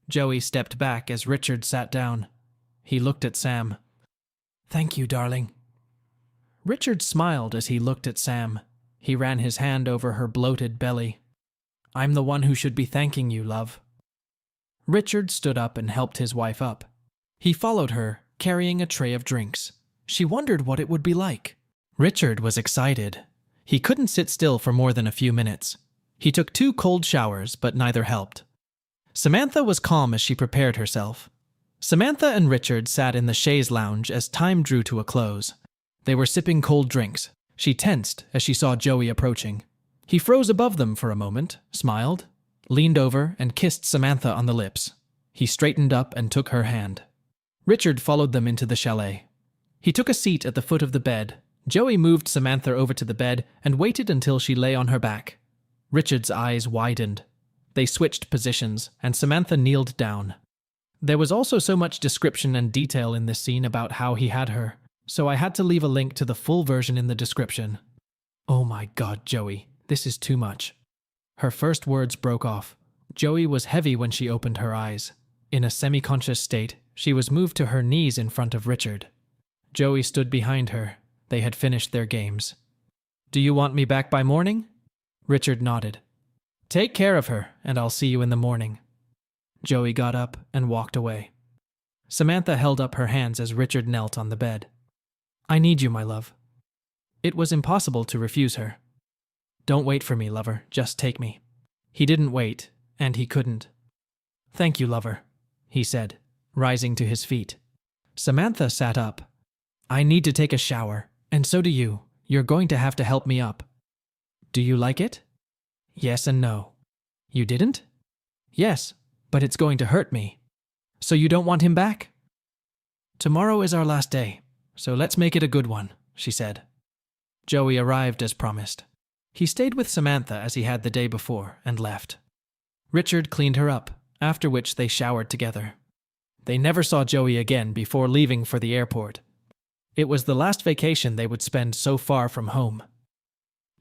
Joey stepped back as Richard sat down. He looked at Sam. "Thank you, darling." Richard smiled as he looked at Sam. He ran his hand over her bloated belly. "I'm the one who should be thanking you, love." Richard stood up and helped his wife up. He followed her, carrying a tray of drinks. She wondered what it would be like. Richard was excited. He couldn't sit still for more than a few minutes. He took 2 cold showers, but neither helped. Samantha was calm as she prepared herself. Samantha and Richard sat in the chaise lounge as time drew to a close. They were sipping cold drinks. She tensed as she saw Joey approaching. He froze above them for a moment, smiled, leaned over, and kissed Samantha on the lips. He straightened up and took her hand. Richard followed them into the chalet. He took a seat at the foot of the bed. Joey moved Samantha over to the bed and waited until she lay on her back. Richard's eyes widened. They switched positions, and Samantha kneeled down. There was also so much description and detail in this scene about how he had her, so I had to leave a link to the full version in the description. "Oh my God, Joey, this is too much." Her first words broke off. Joey was heavy when she opened her eyes. In a semi-conscious state, she was moved to her knees in front of Richard. Joey stood behind her. They had finished their games. "Do you want me back by morning?" Richard nodded. "Take care of her, and I'll see you in the morning." Joey got up and walked away. Samantha held up her hands as Richard knelt on the bed. "I need you, my love." It was impossible to refuse her. "Don't wait for me, lover, just take me." He didn't wait, and he couldn't. "Thank you, lover," he said, rising to his feet. Samantha sat up. "I need to take a shower, and so do you. You're going to have to help me up." "Do you like it?" "Yes and no." "You didn't?" "Yes, but it's going to hurt me." "So you don't want him back?" "Tomorrow is our last day, so let's make it a good one," she said. Joey arrived as promised. He stayed with Samantha as he had the day before and left. Richard cleaned her up, after which they showered together. They never saw Joey again before leaving for the airport. It was the last vacation they would spend so far from home.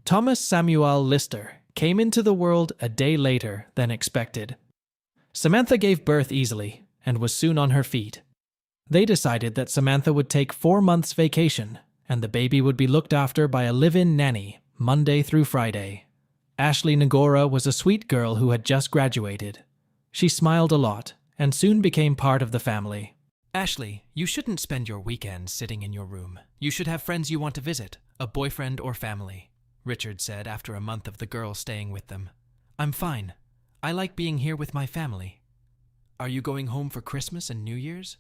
Thomas Samuel Lister came into the world a day later than expected. Samantha gave birth easily and was soon on her feet. They decided that Samantha would take 4 months vacation, and the baby would be looked after by a live-in nanny, Monday through Friday. Ashley Nagora was a sweet girl who had just graduated. She smiled a lot, and soon became part of the family. Ashley, you shouldn't spend your weekends sitting in your room. You should have friends you want to visit, a boyfriend or family, Richard said after a month of the girl staying with them. I'm fine. I like being here with my family. Are you going home for Christmas and New Year's?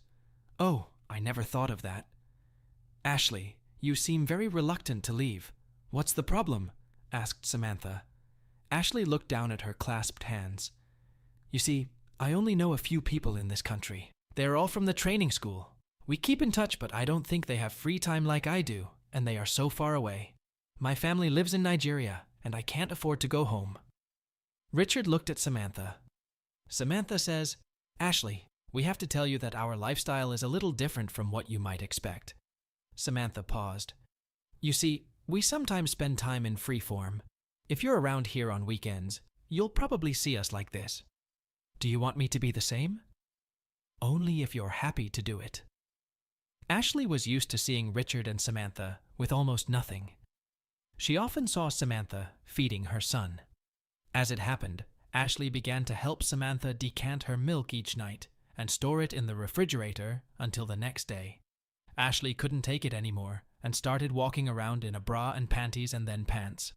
Oh, I never thought of that. Ashley, you seem very reluctant to leave. What's the problem? Asked Samantha. Ashley looked down at her clasped hands. You see, I only know a few people in this country. They're all from the training school. We keep in touch, but I don't think they have free time like I do, and they are so far away. My family lives in Nigeria, and I can't afford to go home. Richard looked at Samantha. Samantha says, Ashley, we have to tell you that our lifestyle is a little different from what you might expect. Samantha paused. You see, we sometimes spend time in free form. If you're around here on weekends, you'll probably see us like this. Do you want me to be the same? Only if you're happy to do it. Ashley was used to seeing Richard and Samantha with almost nothing. She often saw Samantha feeding her son. As it happened, Ashley began to help Samantha decant her milk each night and store it in the refrigerator until the next day. Ashley couldn't take it anymore and started walking around in a bra and panties and then pants.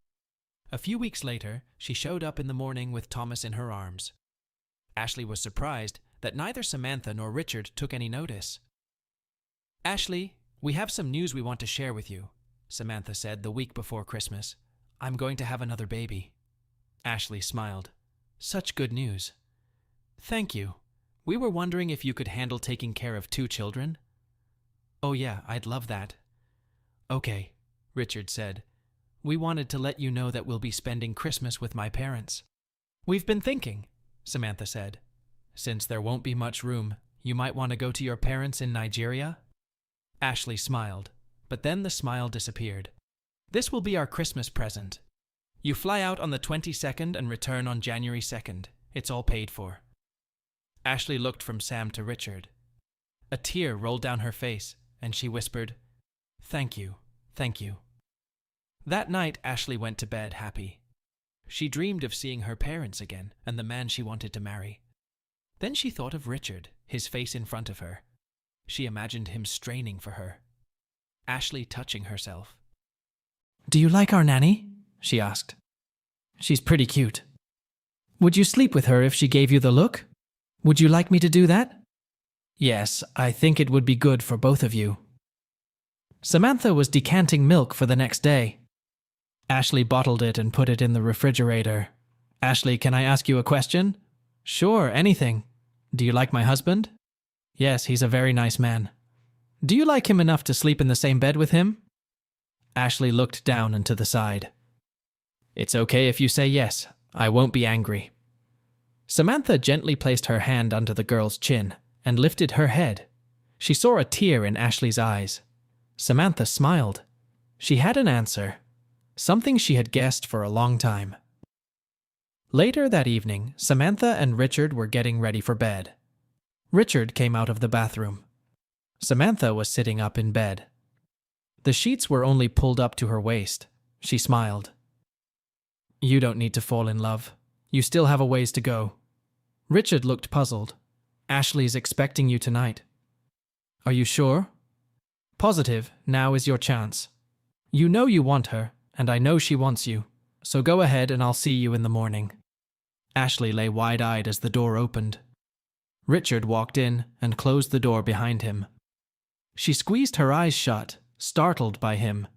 A few weeks later, she showed up in the morning with Thomas in her arms. Ashley was surprised that neither Samantha nor Richard took any notice. Ashley, we have some news we want to share with you, Samantha said the week before Christmas. I'm going to have another baby. Ashley smiled. Such good news. Thank you. We were wondering if you could handle taking care of 2 children. Oh yeah, I'd love that. Okay, Richard said. We wanted to let you know that we'll be spending Christmas with my parents. We've been thinking, Samantha said. Since there won't be much room, you might want to go to your parents in Nigeria? Ashley smiled, but then the smile disappeared. This will be our Christmas present. You fly out on the 22nd and return on January 2nd. It's all paid for. Ashley looked from Sam to Richard. A tear rolled down her face, and she whispered, Thank you, thank you. That night, Ashley went to bed happy. She dreamed of seeing her parents again and the man she wanted to marry. Then she thought of Richard, his face in front of her. She imagined him straining for her. Ashley touching herself. Do you like our nanny? She asked. She's pretty cute. Would you sleep with her if she gave you the look? Would you like me to do that? Yes, I think it would be good for both of you. Samantha was decanting milk for the next day. Ashley bottled it and put it in the refrigerator. Ashley, can I ask you a question? Sure, anything. Do you like my husband? Yes, he's a very nice man. Do you like him enough to sleep in the same bed with him? Ashley looked down and to the side. It's okay if you say yes. I won't be angry. Samantha gently placed her hand under the girl's chin and lifted her head. She saw a tear in Ashley's eyes. Samantha smiled. She had an answer. Something she had guessed for a long time. Later that evening, Samantha and Richard were getting ready for bed. Richard came out of the bathroom. Samantha was sitting up in bed. The sheets were only pulled up to her waist. She smiled. You don't need to fall in love. You still have a ways to go. Richard looked puzzled. Ashley's expecting you tonight. Are you sure? Positive, now is your chance. You know you want her, and I know she wants you. So go ahead and I'll see you in the morning. Ashley lay wide-eyed as the door opened. Richard walked in and closed the door behind him. She squeezed her eyes shut, startled by him.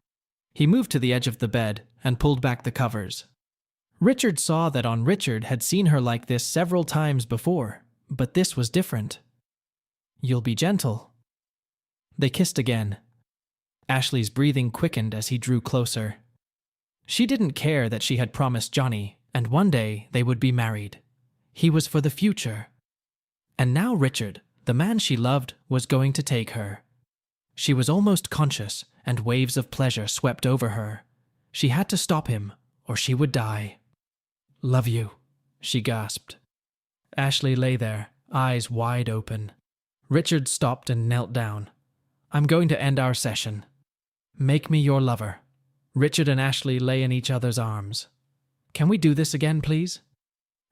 He moved to the edge of the bed and pulled back the covers. Richard saw that Richard had seen her like this several times before, but this was different. You'll be gentle. They kissed again. Ashley's breathing quickened as he drew closer. She didn't care that she had promised Johnny, and one day they would be married. He was for the future. And now Richard, the man she loved, was going to take her. She was almost conscious, and waves of pleasure swept over her. She had to stop him, or she would die. Love you, she gasped. Ashley lay there, eyes wide open. Richard stopped and knelt down. I'm going to end our session. Make me your lover. Richard and Ashley lay in each other's arms. Can we do this again, please?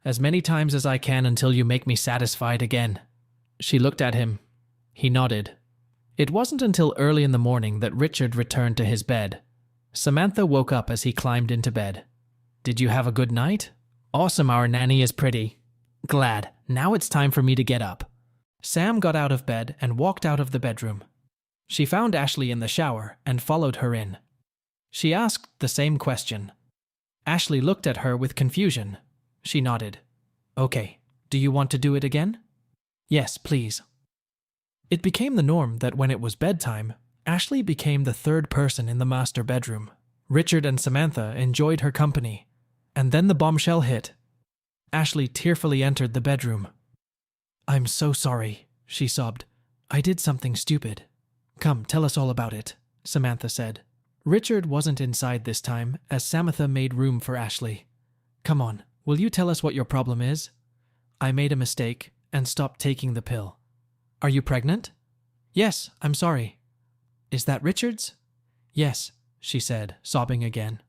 As many times as I can until you make me satisfied again. She looked at him. He nodded. It wasn't until early in the morning that Richard returned to his bed. Samantha woke up as he climbed into bed. Did you have a good night? Awesome, our nanny is pretty. Glad. Now it's time for me to get up. Sam got out of bed and walked out of the bedroom. She found Ashley in the shower and followed her in. She asked the same question. Ashley looked at her with confusion. She nodded. Okay, do you want to do it again? Yes, please. It became the norm that when it was bedtime, Ashley became the third person in the master bedroom. Richard and Samantha enjoyed her company. And then the bombshell hit. Ashley tearfully entered the bedroom. I'm so sorry, she sobbed. I did something stupid. Come, tell us all about it, Samantha said. Richard wasn't inside this time, as Samantha made room for Ashley. Come on, will you tell us what your problem is? I made a mistake and stopped taking the pill. Are you pregnant? Yes, I'm sorry. Is that Richard's? Yes, she said, sobbing again.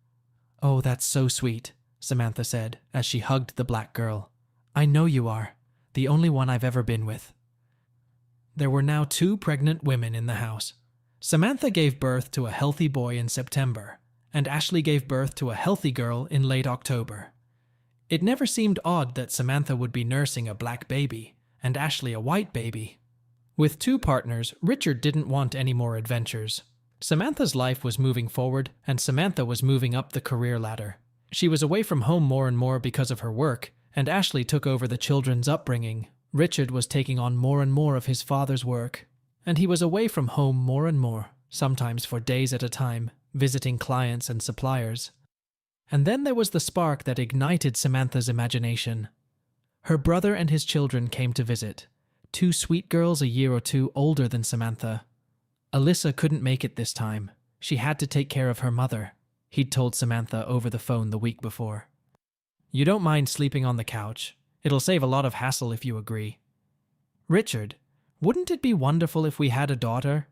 Oh, that's so sweet, Samantha said, as she hugged the black girl. I know you are, the only one I've ever been with. There were now 2 pregnant women in the house. Samantha gave birth to a healthy boy in September, and Ashley gave birth to a healthy girl in late October. It never seemed odd that Samantha would be nursing a black baby, and Ashley a white baby. With 2 partners, Richard didn't want any more adventures. Samantha's life was moving forward, and Samantha was moving up the career ladder. She was away from home more and more because of her work, and Ashley took over the children's upbringing. Richard was taking on more and more of his father's work, and he was away from home more and more, sometimes for days at a time, visiting clients and suppliers. And then there was the spark that ignited Samantha's imagination. Her brother and his children came to visit, 2 sweet girls a year or 2 older than Samantha. Alyssa couldn't make it this time. She had to take care of her mother, he'd told Samantha over the phone the week before. You don't mind sleeping on the couch. It'll save a lot of hassle if you agree. Richard, wouldn't it be wonderful if we had a daughter?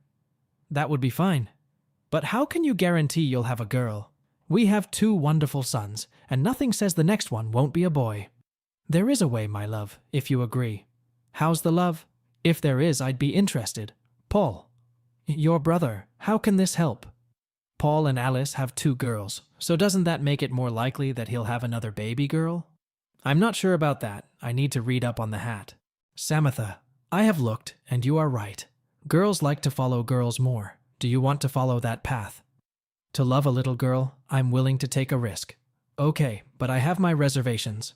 That would be fine. But how can you guarantee you'll have a girl? We have 2 wonderful sons, and nothing says the next one won't be a boy. There is a way, my love, if you agree. How's the love? If there is, I'd be interested. Paul. Your brother. How can this help? Paul and Alice have 2 girls, so doesn't that make it more likely that he'll have another baby girl? I'm not sure about that. I need to read up on the hat. Samantha, I have looked, and you are right. Girls like to follow girls more. Do you want to follow that path? To love a little girl, I'm willing to take a risk. Okay, but I have my reservations.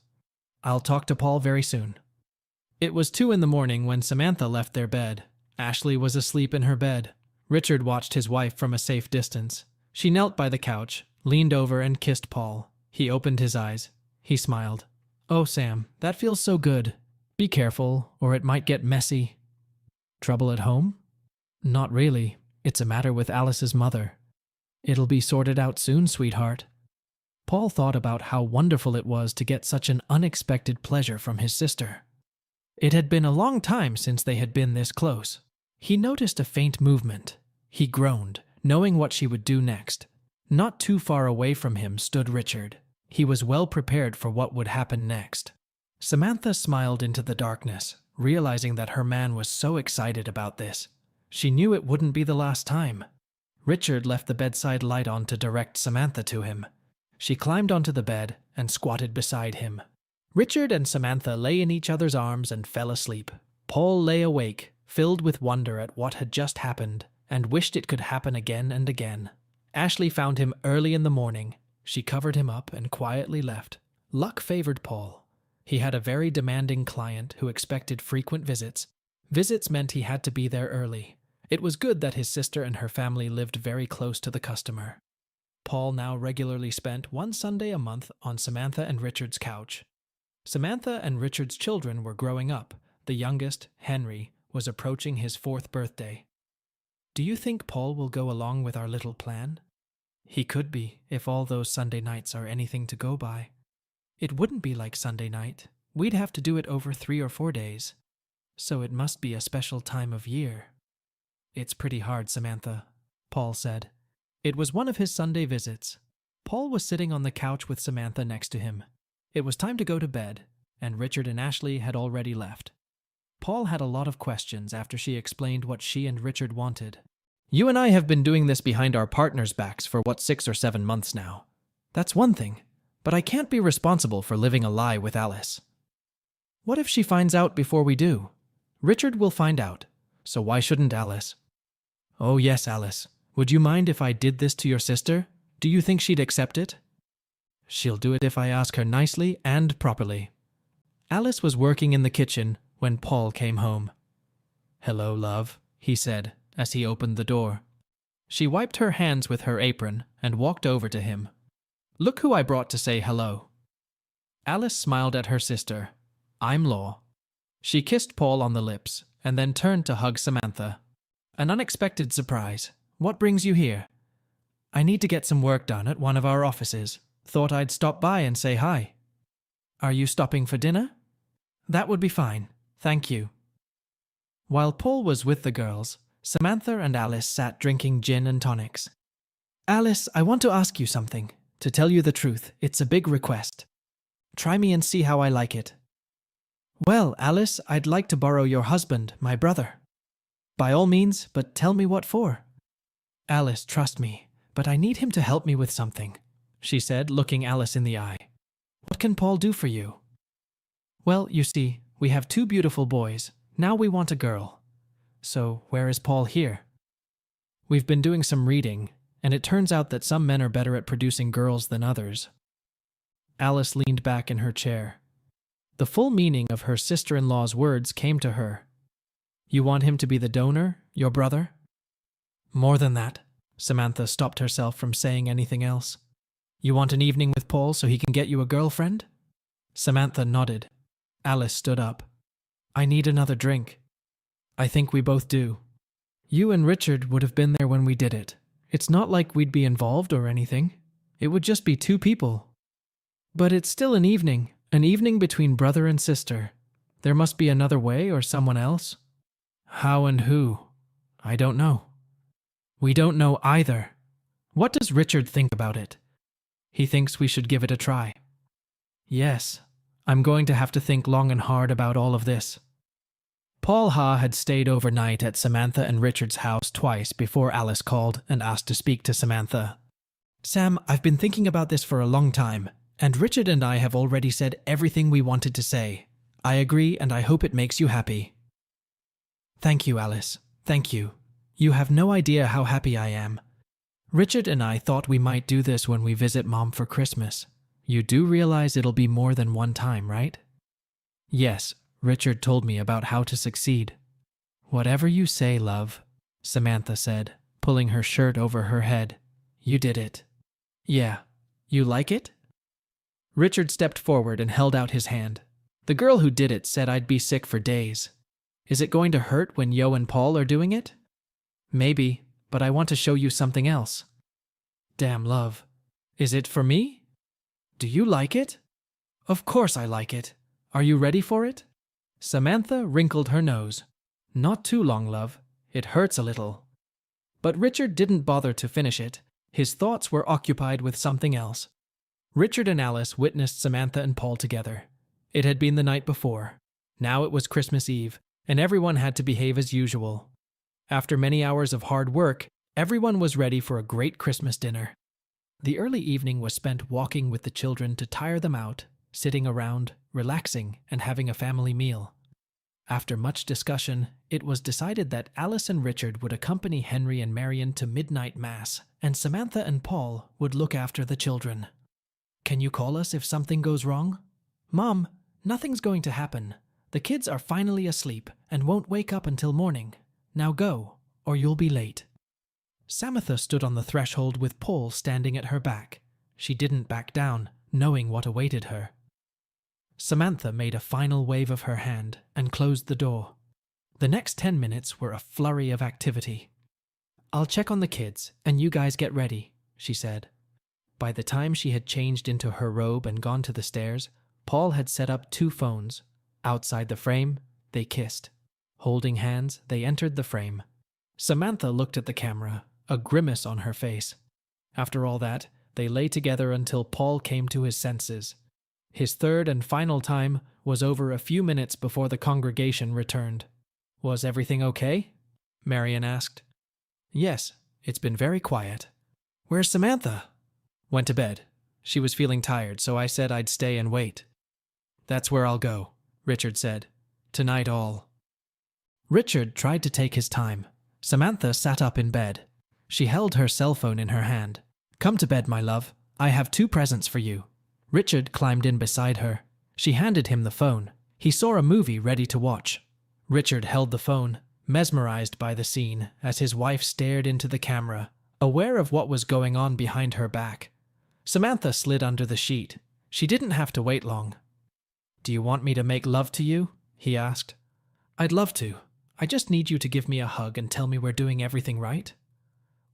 I'll talk to Paul very soon. It was 2 a.m. when Samantha left their bed. Ashley was asleep in her bed. Richard watched his wife from a safe distance. She knelt by the couch, leaned over and kissed Paul. He opened his eyes. He smiled. Oh, Sam, that feels so good. Be careful, or it might get messy. Trouble at home? Not really. It's a matter with Alice's mother. It'll be sorted out soon, sweetheart. Paul thought about how wonderful it was to get such an unexpected pleasure from his sister. It had been a long time since they had been this close. He noticed a faint movement. He groaned, knowing what she would do next. Not too far away from him stood Richard. He was well prepared for what would happen next. Samantha smiled into the darkness, realizing that her man was so excited about this. She knew it wouldn't be the last time. Richard left the bedside light on to direct Samantha to him. She climbed onto the bed and squatted beside him. Richard and Samantha lay in each other's arms and fell asleep. Paul lay awake, filled with wonder at what had just happened, and wished it could happen again and again. Ashley found him early in the morning. She covered him up and quietly left. Luck favored Paul. He had a very demanding client who expected frequent visits. Visits meant he had to be there early. It was good that his sister and her family lived very close to the customer. Paul now regularly spent 1 Sunday a month on Samantha and Richard's couch. Samantha and Richard's children were growing up. The youngest, Henry, was approaching his 4th birthday. Do you think Paul will go along with our little plan? He could be, if all those Sunday nights are anything to go by. It wouldn't be like Sunday night. We'd have to do it over 3 or 4 days. So it must be a special time of year. It's pretty hard, Samantha, Paul said. It was one of his Sunday visits. Paul was sitting on the couch with Samantha next to him. It was time to go to bed, and Richard and Ashley had already left. Paul had a lot of questions after she explained what she and Richard wanted. You and I have been doing this behind our partners' backs for 6 or 7 months now. That's one thing, but I can't be responsible for living a lie with Alice. What if she finds out before we do? Richard will find out, so why shouldn't Alice? Oh yes, Alice. Would you mind if I did this to your sister? Do you think she'd accept it? She'll do it if I ask her nicely and properly. Alice was working in the kitchen when Paul came home. Hello, love, he said as he opened the door. She wiped her hands with her apron and walked over to him. Look who I brought to say hello. Alice smiled at her sister. I'm Law. She kissed Paul on the lips and then turned to hug Samantha. An unexpected surprise. What brings you here? I need to get some work done at one of our offices. Thought I'd stop by and say hi. Are you stopping for dinner? That would be fine. Thank you. While Paul was with the girls, Samantha and Alice sat drinking gin and tonics. Alice, I want to ask you something. To tell you the truth, it's a big request. Try me and see how I like it. Well, Alice, I'd like to borrow your husband, my brother. By all means, but tell me what for. Alice, trust me, but I need him to help me with something, she said, looking Alice in the eye. What can Paul do for you? Well, you see, we have 2 beautiful boys. Now we want a girl. So, where is Paul here? We've been doing some reading, and it turns out that some men are better at producing girls than others. Alice leaned back in her chair. The full meaning of her sister-in-law's words came to her. You want him to be the donor, your brother? More than that. Samantha stopped herself from saying anything else. You want an evening with Paul so he can get you a girlfriend? Samantha nodded. Alice stood up. I need another drink. I think we both do. You and Richard would have been there when we did it. It's not like we'd be involved or anything. It would just be 2 people. But it's still an evening between brother and sister. There must be another way or someone else. How and who? I don't know. We don't know either. What does Richard think about it? He thinks we should give it a try. Yes, I'm going to have to think long and hard about all of this. Paul Ha had stayed overnight at Samantha and Richard's house twice before Alice called and asked to speak to Samantha. Sam, I've been thinking about this for a long time, and Richard and I have already said everything we wanted to say. I agree, and I hope it makes you happy. Thank you, Alice. Thank you. You have no idea how happy I am. Richard and I thought we might do this when we visit Mom for Christmas. You do realize it'll be more than one time, right? Yes, Richard told me about how to succeed. Whatever you say, love, Samantha said, pulling her shirt over her head. You did it. Yeah. You like it? Richard stepped forward and held out his hand. The girl who did it said I'd be sick for days. Is it going to hurt when Yo and Paul are doing it? Maybe, but I want to show you something else. Damn, love. Is it for me? Do you like it? Of course I like it. Are you ready for it? Samantha wrinkled her nose. Not too long, love. It hurts a little. But Richard didn't bother to finish it. His thoughts were occupied with something else. Richard and Alice witnessed Samantha and Paul together. It had been the night before. Now it was Christmas Eve, and everyone had to behave as usual. After many hours of hard work, everyone was ready for a great Christmas dinner. The early evening was spent walking with the children to tire them out, sitting around, relaxing, and having a family meal. After much discussion, it was decided that Alice and Richard would accompany Henry and Marion to midnight mass, and Samantha and Paul would look after the children. Can you call us if something goes wrong? Mom, nothing's going to happen. The kids are finally asleep and won't wake up until morning. Now go, or you'll be late. Samantha stood on the threshold with Paul standing at her back. She didn't back down, knowing what awaited her. Samantha made a final wave of her hand and closed the door. The next 10 minutes were a flurry of activity. I'll check on the kids, and you guys get ready, she said. By the time she had changed into her robe and gone to the stairs, Paul had set up 2 phones. Outside the frame, they kissed. Holding hands, they entered the frame. Samantha looked at the camera, a grimace on her face. After all that, they lay together until Paul came to his senses. His third and final time was over a few minutes before the congregation returned. "Was everything okay?" Marian asked. "Yes, it's been very quiet." "Where's Samantha?" "Went to bed. She was feeling tired, so I said I'd stay and wait." "That's where I'll go," Richard said. "Tonight all." Richard tried to take his time. Samantha sat up in bed. She held her cell phone in her hand. "Come to bed, my love. I have 2 presents for you." Richard climbed in beside her. She handed him the phone. He saw a movie ready to watch. Richard held the phone, mesmerized by the scene as his wife stared into the camera, aware of what was going on behind her back. Samantha slid under the sheet. She didn't have to wait long. "Do you want me to make love to you?" he asked. "I'd love to. I just need you to give me a hug and tell me we're doing everything right."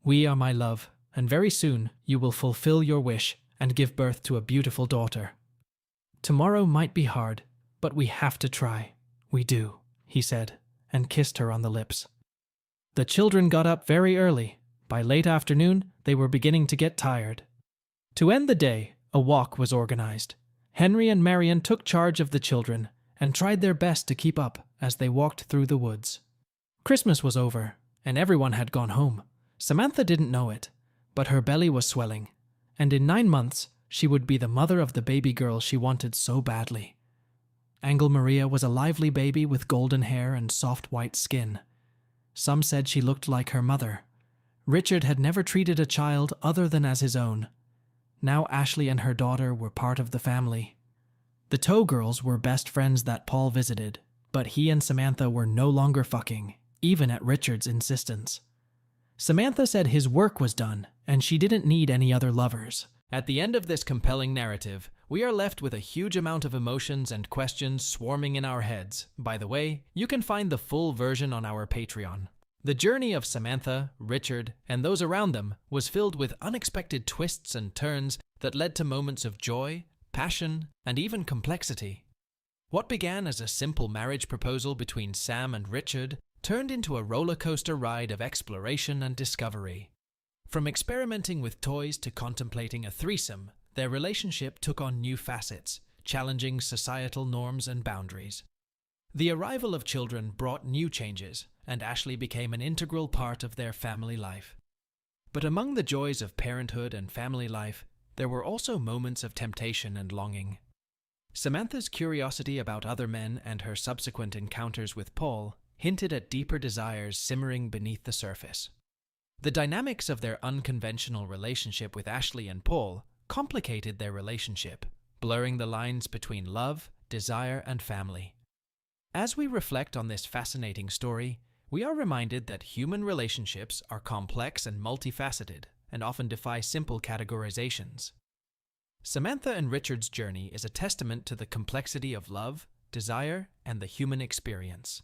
"We are, my love, and very soon you will fulfill your wish and give birth to a beautiful daughter. Tomorrow might be hard, but we have to try. We do," he said, and kissed her on the lips. The children got up very early. By late afternoon, they were beginning to get tired. To end the day, a walk was organized. Henry and Marian took charge of the children and tried their best to keep up as they walked through the woods. Christmas was over, and everyone had gone home. Samantha didn't know it, but her belly was swelling, and in 9 months, she would be the mother of the baby girl she wanted so badly. Angel Maria was a lively baby with golden hair and soft white skin. Some said she looked like her mother. Richard had never treated a child other than as his own. Now Ashley and her daughter were part of the family. The Toe girls were best friends that Paul visited, but he and Samantha were no longer fucking, even at Richard's insistence. Samantha said his work was done, and she didn't need any other lovers. At the end of this compelling narrative, we are left with a huge amount of emotions and questions swarming in our heads. By the way, you can find the full version on our Patreon. The journey of Samantha, Richard, and those around them was filled with unexpected twists and turns that led to moments of joy, passion, and even complexity. What began as a simple marriage proposal between Sam and Richard turned into a roller coaster ride of exploration and discovery. From experimenting with toys to contemplating a threesome, their relationship took on new facets, challenging societal norms and boundaries. The arrival of children brought new changes, and Ashley became an integral part of their family life. But among the joys of parenthood and family life, there were also moments of temptation and longing. Samantha's curiosity about other men and her subsequent encounters with Paul hinted at deeper desires simmering beneath the surface. The dynamics of their unconventional relationship with Ashley and Paul complicated their relationship, blurring the lines between love, desire, and family. As we reflect on this fascinating story, we are reminded that human relationships are complex and multifaceted, and often defy simple categorizations. Samantha and Richard's journey is a testament to the complexity of love, desire, and the human experience.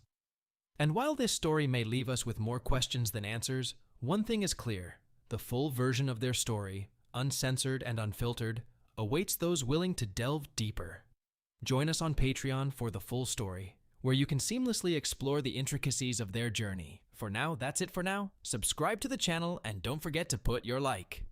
And while this story may leave us with more questions than answers, one thing is clear: the full version of their story, uncensored and unfiltered, awaits those willing to delve deeper. Join us on Patreon for the full story, where you can seamlessly explore the intricacies of their journey. For now, that's it for now. Subscribe to the channel and don't forget to put your like.